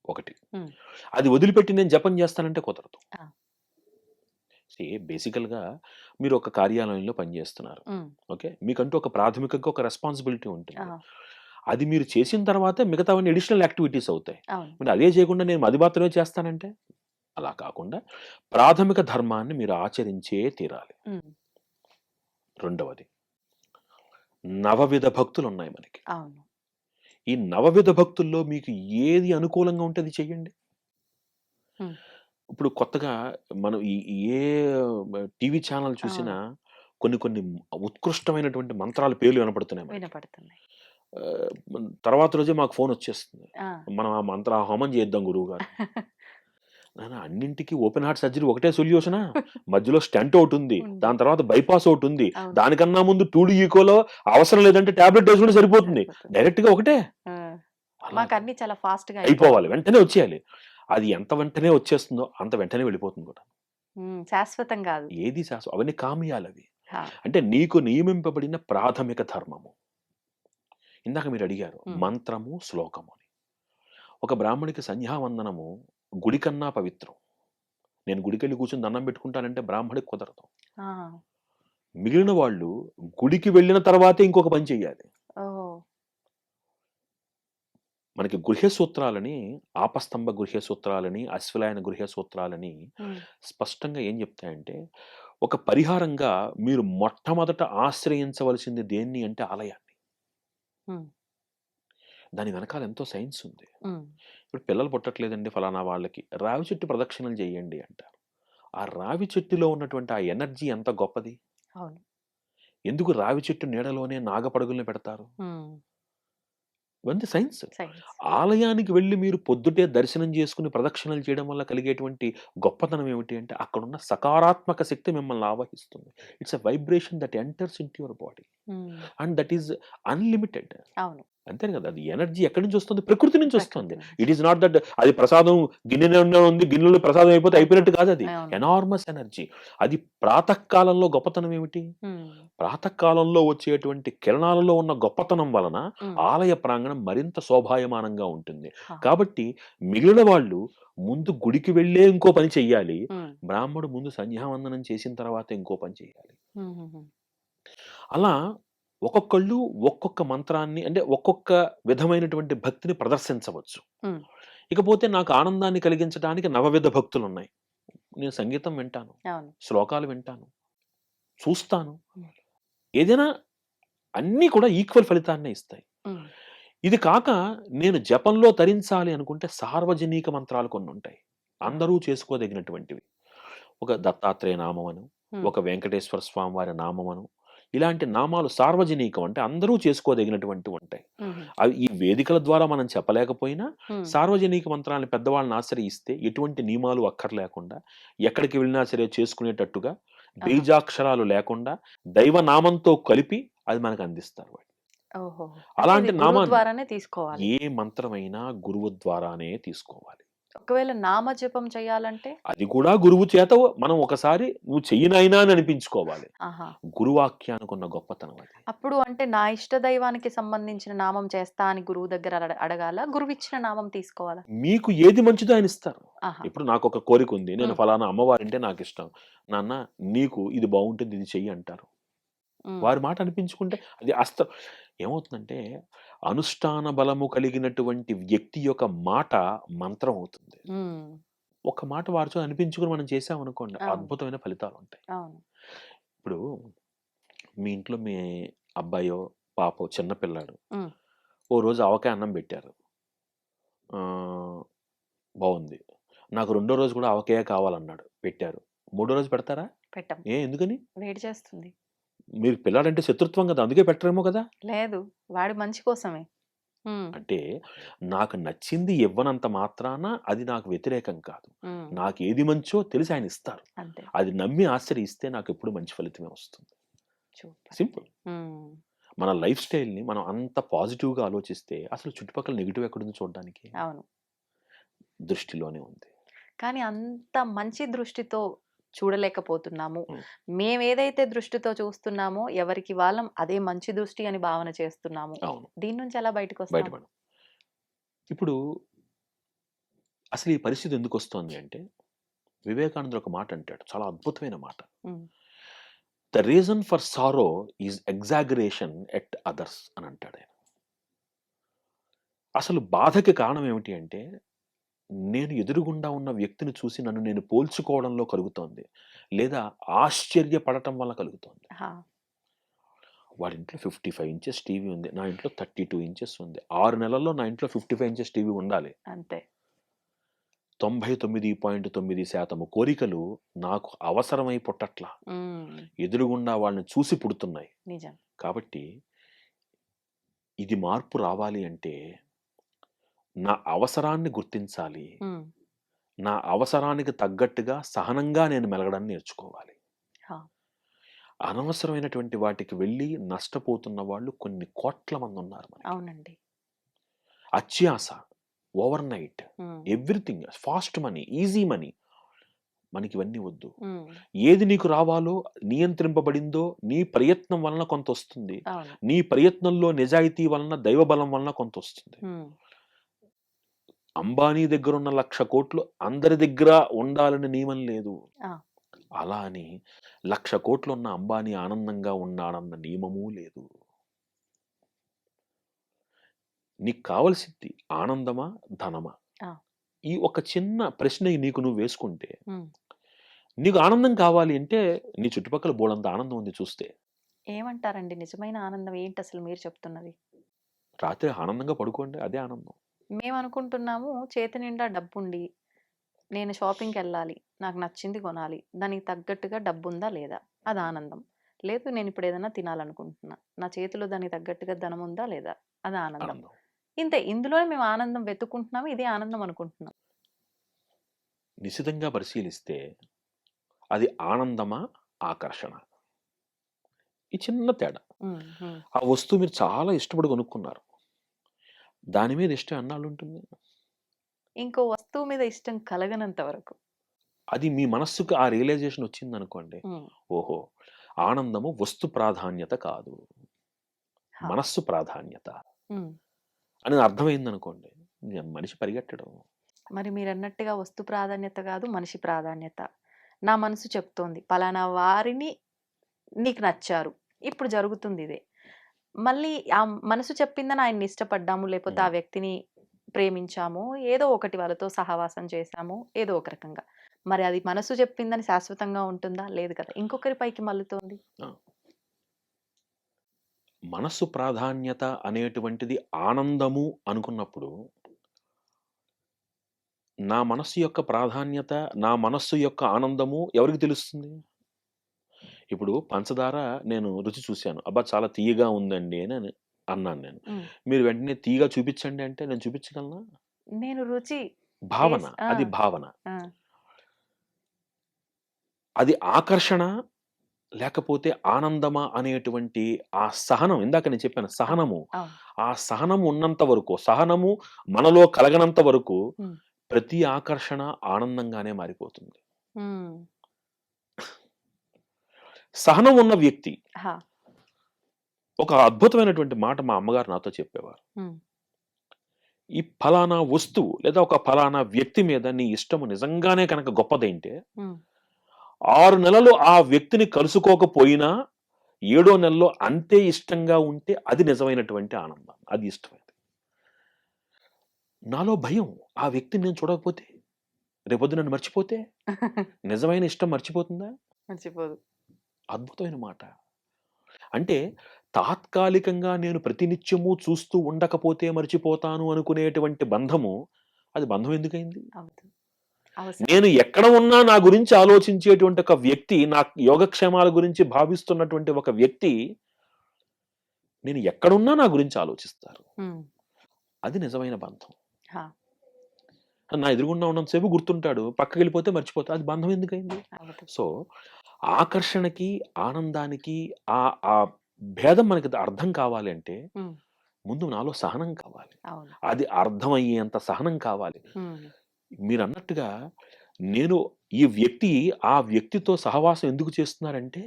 ఒకటి. ఉమ్, అది వదిలిపెట్టి నేను జపం చేస్తానంటే కుదరదు. ఆ, బేసికల్గా మీరు ఒక కార్యాలయంలో పనిచేస్తున్నారు. ఉమ్, ఓకే, మీకంటూ ఒక ప్రాథమికంగా ఒక రెస్పాన్సిబిలిటీ ఆ, ఉంటుంది. అది మీరు చేసిన తర్వాత మిగతావన్నీ అడిషనల్ యాక్టివిటీస్ అవుతాయి. అవును, మీరు అదే చేయకుండా నేను అది మాత్రమే చేస్తానంటే అలా కాకుండా ప్రాథమిక ధర్మాన్ని మీరు ఆచరించే తీరాలి. ఉమ్, రెండవది, నవవిధ భక్తులు ఉన్నాయి మనకి. అవును, ఈ నవవిధ భక్తుల్లో మీకు ఏది అనుకూలంగా ఉంటే అది చెయ్యండి. ఉమ్, ఇప్పుడు కొత్తగా మనం ఏ టీవీ ఛానల్ చూసినా అవును, కొన్ని కొన్ని ఉత్కృష్టమైనటువంటి మంత్రాల పేర్లు వినపడుతున్నాయి మనకి. వినపడుతున్నాయి. తర్వాత రోజే మాకు ఫోన్ వచ్చేస్తుంది, ఆ, మనం ఆ మంత్ర హోమం చేద్దాం గురువు గారు. అన్నింటికి ఓపెన్ హార్ట్ సర్జరీ ఒకటే సొల్యూషనా? మధ్యలో స్టెంట్ ఒకటి ఉంది, ఉంది, దాని తర్వాత బైపాస్ ఒకటి ఉంది, అవును, దానికన్నా ముందు 2D ఈకోలో అవసరం లేదంటే టాబ్లెట్ వేసుకుంటే సరిపోతుంది. సరిపోతుంది. డైరెక్ట్ గా ఒకటే. ఆ, అలా మాకు అన్ని చాలా ఫాస్ట్ గా అయిపోవాలి, వెంటనే వచ్చేయాలి. అది ఎంత వెంటనే వచ్చేస్తుందో అంత వెంటనే వెళ్ళిపోతుంది కూడా. శాశ్వతం కాదు. ఏది శాశ్వతం? అవన్నీ కామ్యాలు అవి. ఆ, అంటే నీకు నియమింపబడిన ప్రాథమిక ధర్మము. ఇందాక మీరు అడిగారు ఉమ్, మంత్రము, శ్లోకము అని. ఒక బ్రాహ్మడికి సంధ్యావందనము గుడి కన్నా పవిత్రం. నేను గుడికెళ్ళి కూర్చొని దండం పెట్టుకుంటానంటే బ్రాహ్మడికి కుదరదు. ఆ, మిగిలిన వాళ్ళు గుడికి వెళ్ళిన తర్వాతే ఇంకొక పని చెయ్యాలి. ఓహో, మనకి గృహ్య సూత్రాలని, ఆపస్తంభ గృహ్య సూత్రాలని, అశ్వలాయన గృహ్య సూత్రాలని ఉమ్, స్పష్టంగా ఏం చెప్తాయంటే, ఒక పరిహారంగా మీరు మొట్టమొదట ఆశ్రయించవలసింది దేన్ని అంటే ఆలయాన్ని. ఉమ్, దాని వెనకాల ఎంతో సైన్స్ ఉంది. ఉమ్, ఇప్పుడు పిల్లలు పుట్టట్లేదండి ఫలానా వాళ్ళకి, రావి చెట్టు ప్రదక్షిణలు చేయండి అంటారు. ఆ రావి చెట్టులో ఉన్నటువంటి ఆ ఎనర్జీ ఎంత గొప్పది. అవును, ఎందుకు రావి చెట్టు నీడలోనే నాగపడుగుల్ని పెడతారు? ఉమ్, ఇవన్నీ సైన్స్. సైన్స్. ఆలయానికి వెళ్ళి మీరు పొద్దుటే దర్శనం చేసుకుని ప్రదక్షిణలు చేయడం వల్ల కలిగేటువంటి గొప్పతనం ఏమిటి అంటే అక్కడున్న సకారాత్మక శక్తి మిమ్మల్ని ఆవహిస్తుంది. It's a vibration that enters in to your body um, and that is unlimited. అవును, అంతే కదా, అది ఎనర్జీ ఎక్కడి నుంచి వస్తుంది? ప్రకృతి నుంచి వస్తుంది. ప్రకృతి ఇట్ నుంచి. ఈస్ నాట్ దట్ అది ప్రసాదం గిన్నెలో ఉంది, గిన్నెలో ప్రసాదం అయిపోతే అయిపోయినట్టు కాదు. అది అవును, ఎనార్మస్ ఎనర్జీ. అది ప్రాతకాలంలో గొప్పతనం ఏమిటి? ఉమ్, ప్రాతకాలంలో వచ్చేటువంటి కిరణాలలో ఉన్న గొప్పతనం వలన ఉమ్, ఆలయ ప్రాంగణం మరింత శోభాయమానంగా ఉంటుంది. ఆ, కాబట్టి మిగిలిన వాళ్ళు ముందు గుడికి వెళ్ళే ఇంకో పని చెయ్యాలి, ఉమ్, బ్రాహ్మడు ముందు సంధ్యావందనం చేసిన తర్వాత ఇంకో పని చేయాలి. ఉమ్, ఉమ్, అలా ఒక్కొక్కళ్ళు ఒక్కొక్క మంత్రాన్ని, అంటే ఒక్కొక్క విధమైనటువంటి భక్తిని ప్రదర్శించవచ్చు. ఉమ్, ఇకపోతే నాకు ఆనందాన్ని కలిగించడానికి నవవిధ భక్తులు ఉన్నాయి. నేను సంగీతం వింటాను, అవును, శ్లోకాలు వింటాను, చూస్తాను. హ్మ్. ఏదైనా అన్నీ కూడా ఈక్వల్ ఫలితాన్నే ఇస్తాయి. హ్మ్. ఇది కాక నేను జపంలో తరించాలి అనుకుంటే సార్వజనీక మంత్రాలు కొన్నుంటాయి. ఆ! అందరూ చేసుకోదగినటువంటివి. ఒక దత్తాత్రేయ నామమను, హ్మ్. ఒక వెంకటేశ్వర స్వామి వారి నామమను, ఇలాంటి నామాలు సార్వజనీకం అంటే అందరూ చేసుకోదగినటువంటివుంటాయి. హుహు. అవి ఈ వేదికల ద్వారా మనం చెప్పలేకపోయినా హ్మ్. సార్వజనిక మంత్రాలను పెద్దవాళ్ళని ఆశ్రయిస్తే ఎటువంటి నియమాలు అక్కర్లేకుండా ఎక్కడికి వెళ్ళినా సరే చేసుకునేటట్టుగా ఆహా! బీజాక్షరాలు లేకుండా దైవనామంతో కలిపి అది మనకు అందిస్తారు వాళ్ళు. ఓహో! అంటే ఇది అలాంటి గురువు నామాన్ని ద్వారానే తీసుకోవాలి. ఏ మంత్రమైనా గురువు ద్వారానే తీసుకోవాలి. ఒకవేళ నామజపం చేయాలంటే? అది కూడా గురువు చేత మనం ఒకసారి నువ్వు చెయ్యి నాయనా అని అనిపించుకోవాలి. ఆహా! గురువాక్యానికున్న గొప్పతనం అది. అప్పుడు అంటే నా ఇష్ట దైవానికి సంబంధించిన నామం చేస్తా అని గురువు దగ్గర అడగాలా? గురువిచ్చిన నామం తీసుకోవాలా? మీకు ఏది మంచిదో ఆయన ఇస్తారు. ఆహా! ఇప్పుడు నాకొక కోరికుంది. నేను హ్మ్. ఫలానా అమ్మవారంటే నాకిష్టం. నాన్న నీకు ఇది బావుంటుంది ఇది చెయ్యి అంటారు. హ్మ్. వారి మాట అనిపించుకుంటే అది ఏమవుతుందంటే అనుష్ఠాన బలము కలిగినటువంటి వ్యక్తి యొక్క మాట మంత్రం అవుతుంది. హ్మ్. ఒక్క మాట వారితో అనిపించుకొని మనం చేశామనుకోండి అవును. అద్భుతమైన ఫలితాలుంటాయి. అవును. ఇప్పుడు మీ ఇంట్లో మీ అబ్బాయో, పాపో చిన్న పిల్లాడు. హ్మ్. ఓ రోజు ఆవకాయ అన్నం పెట్టారు. ఆహ్, బావుంది. నాకు రెండో రోజు కూడా ఆవకాయే కావాలన్నాడు. పెట్టారు. మూడో రోజు పెడతారా? పెట్టం. ఎందుకని? వేడి చేస్తుంది. మీరు పిల్లాడంటే శత్రుత్వం కదా! అందుకే పెట్టరేమో కదా! లేదు. వాడి మంచి కోసమే. హ్మ్. అంటే నాకు నచ్చింది ఇవ్వనంత మాత్రాన అది నాకు వ్యతిరేకం కాదు. హ్మ్. నాకేది మంచో తెలిసి ఆయన ఇస్తారు. అంతే. అది నమ్మి ఆశ్రయిస్తే నాకెప్పుడు మంచి ఫలితమే వస్తుంది. సూపర్. సింపుల్. హ్మ్. మన లైఫ్ స్టైల్‌ని మనం అంత పాజిటివ్‌గా ఆలోచిస్తే అసలు చుట్టుపక్కల నెగెటివ్ ఎక్కడుంది చూడడానికి? అవును. దృష్టిలోనే ఉంది. కానీ అంత మంచి దృష్టితో చూడలేకపోతున్నాము. హ్మ్. మేమేదైతే దృష్టితో చూస్తున్నామో ఎవరికి వాళ్ళం అదే మంచి దృష్టి అని భావన చేస్తున్నాము. అవును. దీని నుంచి ఎలా బయటకొస్తాం? బయటపడం. ఇప్పుడు అసలు ఈ పరిస్థితి ఎందుకొస్తోంది అంటే, వివేకానందుడు ఒక మాట అంటాడు. చాలా అద్భుతమైన మాట. హ్మ్. The reason for sorrow is exaggeration at others అని అంటాడాయన. అసలు బాధకి కారణం ఏమిటి అంటే, నేను ఎదురుగుండా ఉన్న వ్యక్తిని చూసి నన్ను నేను పోల్చుకోవడంలో కలుగుతోంది. లేదా ఆశ్చర్యపడటం వల్ల కలుగుతోంది. ఆ! వాడి ఇంట్లో 55 ఇంచెస్ టీవీ ఉంది. నా ఇంట్లో 32 ఇంచెస్ ఉంది. 6 నెలల్లో నా ఇంట్లో 55 ఇంచెస్ టీవీ ఉండాలి. అంతే. 99.9% కోరికలు నాకు అవసరమై పుట్టట్లా. హ్మ్. ఎదురుగుండా వాళ్ళని చూసి పుడుతున్నాయి. నిజం. కాబట్టి ఇది మార్పు రావాలి అంటే నా అవసరాన్ని గుర్తించాలి. హ్మ్. నా అవసరానికి తగ్గట్టుగా సహనంగా నేను మెలగడాన్ని నేర్చుకోవాలి. ఆ! అనవసరమైనటువంటి వాటికి వెళ్ళి నష్టపోతున్న వాళ్ళు కొన్ని కోట్ల మందున్నారు మనకి. అవునండి. అత్యాస, ఓవర్‌నైట్, హ్మ్. Everything fast money, easy money మనకివన్నీ వద్దు. హ్మ్. ఏది నీకు రావాలో నియంత్రింపబడిందో నీ ప్రయత్నం వలన కొంతొస్తుంది. అవును. నీ ప్రయత్నంలో నిజాయితీ వలన, దైవబలం వలన కొంతొస్తుంది. హ్మ్. అంబానీ దగ్గరున్న 1,00,00,000,000 అందరి దగ్గర ఉండాలని నియమం లేదు. ఆ! అలా అని 1,00,00,000,000 ఉన్న అంబానీ ఆనందంగా ఉన్నాడన్న నియమమూ లేదు. నీకు కావాల్సింది ఆనందమా? ధనమా? ఆ! ఈ ఒక చిన్న ప్రశ్న నీకు నువ్వు వేసుకుంటే, హ్మ్. నీకు ఆనందం కావాలి అంటే నీ చుట్టుపక్కల బోలెడంత ఆనందం ఉంది చూస్తే. ఏమంటారండి నిజమైన ఆనందం ఏంటసలు మీరు చెప్తున్నది? రాత్రి ఆనందంగా పడుకోండి అదే ఆనందం. మేమనుకుంటున్నాము చేతి నిండా డబ్బుండి, నేను షాపింగ్‌కెళ్ళాలి. నాకు నచ్చింది కొనాలి. దానికి తగ్గట్టుగా డబ్బుందా లేదా? అది ఆనందం. లేదు నేనిప్పుడు ఏదైనా తినాలనుకుంటున్నా. నా చేతిలో దానికి తగ్గట్టుగా ధనముందా లేదా? అది ఆనందం. ఆనందం. ఇంతే ఇందులోనే మేము ఆనందం వెతుక్కుంటున్నాము. ఇదే ఆనందం అనుకుంటున్నాం. నిశితంగా పరిశీలిస్తే అది ఆనందమా? ఆకర్షణ? ఈ చిన్న తేడా. హ్మ్. హ్మ్. ఆ వస్తువు మీరు చాలా ఇష్టపడి కొనుక్కున్నారు. దాని మీద ఇష్టం ఎన్నాళ్ళుంటుంది? ఇంకో వస్తువు మీద ఇష్టం కలగనంత వరకు. అది మీ మనస్సుకు ఆ రియలైజేషన్ వచ్చిందనుకోండి. హ్మ్. ఓహో! ఆనందము వస్తు ప్రాధాన్యత కాదు. హా! మనస్సు ప్రాధాన్యత హ్మ్. అనేది అర్థమైందనుకోండి. మనిషి పరిగెట్టడు. మరి మీరన్నట్టుగా వస్తు ప్రాధాన్యత కాదు, మనిషి ప్రాధాన్యత. నా మనసు చెప్తోంది. పలానా వారిని నీకు నచ్చారు. ఇప్పుడు జరుగుతుందిదే. మళ్ళీ ఆ మనసు చెప్పిందని ఆయన్ని ఇష్టపడ్డాము, లేపోతే ఆ హ్మ్. వ్యక్తిని ప్రేమించాము. ఏదో ఒకటి వాళ్ళతో సహవాసం చేశాము. ఏదో ఒక రకంగా. మరి అది మనసు చెప్పిందని శాశ్వతంగా ఉంటుందా? లేదు కదా, ఇంకొకరి పైకి మల్లుతోంది. మనస్సు ప్రాధాన్యత అనేటువంటిది ఆనందము అనుకున్నప్పుడు, నా మనస్సు యొక్క ప్రాధాన్యత, నా మనస్సు యొక్క ఆనందము ఎవరికి తెలుస్తుంది? ఇప్పుడు పంచదార నేను రుచి చూశాను. అబ్బా! చాలా తియ్యగా ఉందండి అని అన్నాను నేను. మీరు వెంటనే తియ్యగా చూపించండి అంటే నేను చూపించగలనా? నేను రుచి భావన. టేస్ట్ అది భావన. ఆ! అది ఆకర్షణ లేకపోతే ఆనందమా అనేటువంటి ఆ సహనం, ఇందాక నేను చెప్పాను సహనము. అవును. ఆ సహనం ఉన్నంత వరకు, సహనము మనలో కలగనంత వరకు హ్మ్. ప్రతి ఆకర్షణ ఆనందంగానే మారిపోతుంది. హ్మ్. సహనం ఉన్న వ్యక్తి, హా! ఒక అద్భుతమైనటువంటి మాట మా అమ్మగారు నాతో చెప్పేవారు. హ్మ్. ఈ ఫలానా వస్తువు లేదా ఒక ఫలానా వ్యక్తి మీద నీ ఇష్టము నిజంగానే కనుక గొప్పదైంటే, హ్మ్. 6 నెలలు ఆ వ్యక్తిని కలుసుకోకపోయినా 7వ నెలలో అంతే ఇష్టంగా ఉంటే అది నిజమైనటువంటి ఆనందం. అది ఇష్టమైనది. నాలో భయం, ఆ వ్యక్తిని నేను చూడకపోతే, రేపొద్దున నన్ను మర్చిపోతే, నిజమైన ఇష్టం మర్చిపోతుందా? మర్చిపోదు. అద్భుతమైన మాట. అంటే తాత్కాలికంగా నేను ప్రతినిత్యము చూస్తూ ఉండకపోతే మర్చిపోతాను అనుకునేటువంటి బంధము, అది బంధం ఎందుకయింది? అవును. అవసరం. నేను ఎక్కడ ఉన్నా నా గురించి ఆలోచించేటువంటి ఒక వ్యక్తి, నా యోగక్షేమాల గురించి భావిస్తున్నటువంటి ఒక వ్యక్తి, నేను ఎక్కడున్నా నా గురించి ఆలోచిస్తారు. హ్మ్. అది నిజమైన బంధం. హా! నా ఎదురుగుండా ఉన్నంత సేపు గుర్తుంటాడు. పక్కకెళ్ళిపోతే మర్చిపోతా. అది బంధం ఎందుకయింది? అవును. సో, ఆకర్షణకి, ఆనందానికి ఆ ఆ భేదం మనకి అర్థం కావాలి అంటే, హ్మ్. ముందు నాలో సహనం కావాలి. అవును. అది అర్థమయ్యేంత సహనం కావాలి. హ్మ్. మీరన్నట్టుగా నేను ఈ వ్యక్తి, ఆ వ్యక్తితో సహవాసం ఎందుకు చేస్తున్నారంటే,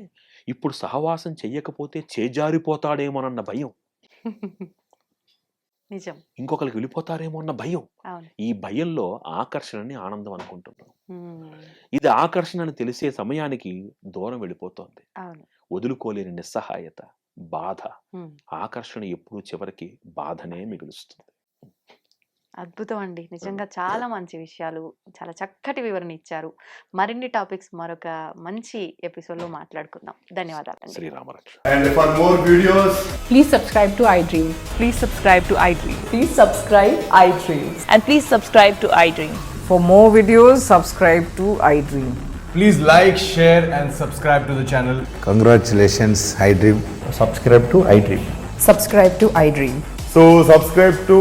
ఇప్పుడు సహవాసం చెయ్యకపోతే చేజారిపోతాడేమోనన్న భయం. నిజం. ఇంకొకళ్ళకి వెళ్ళిపోతారేమో అన్న భయం. అవును. ఈ భయంలో ఆకర్షణని ఆనందం అనుకుంటున్నాం. హ్మ్. ఇది ఆకర్షణ అని తెలిసే సమయానికి దూరం వెళ్ళిపోతోంది. అవును. వదులుకోలేని నిస్సహాయత, బాధ. హ్మ్. ఆకర్షణ ఎప్పుడూ చివరికి బాధనే మిగులుస్తుంది. అద్భుతం అండి. నిజంగా చాలా మంచి విషయాలు, చాలా చక్కటి వివరణ ఇచ్చారు. మరిన్ని టాపిక్స్ మరొక మంచి ఎపిసోడ్‌లో మాట్లాడుకుందాం. ధన్యవాదాలండి. శ్రీరామరక్ష. And for more videos, Please subscribe to iDream. Please subscribe to iDream. Please subscribe iDream. And please subscribe to iDream. For more videos, subscribe to iDream. please like, share, and subscribe to the channel. Congratulations, iDream. subscribe to iDream. Subscribe to iDream. So subscribe to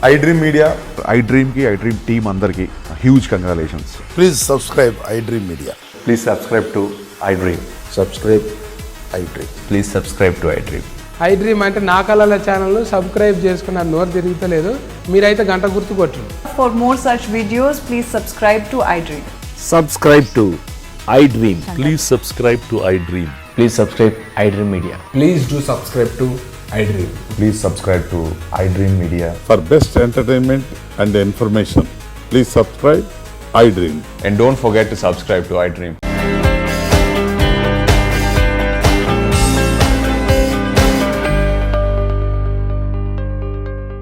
iDream Media. iDream ki iDream team అందరికి huge congratulations. Please subscribe iDream Media. Please subscribe to iDream. Subscribe iDream. Please subscribe to iDream. iDream అంటే నా కళల ఛానల్ను subscribe చేసుకున్న నోరు తిరుగుతలేదు, మీరైతే గంట గుర్తు కొట్టండి. For more such videos, please subscribe to iDream. Subscribe to iDream. Please subscribe to iDream. Please subscribe iDream Media. Please do subscribe to iDream. Please subscribe to iDream Media. For best entertainment and information, please subscribe iDream. And don't forget to subscribe to iDream.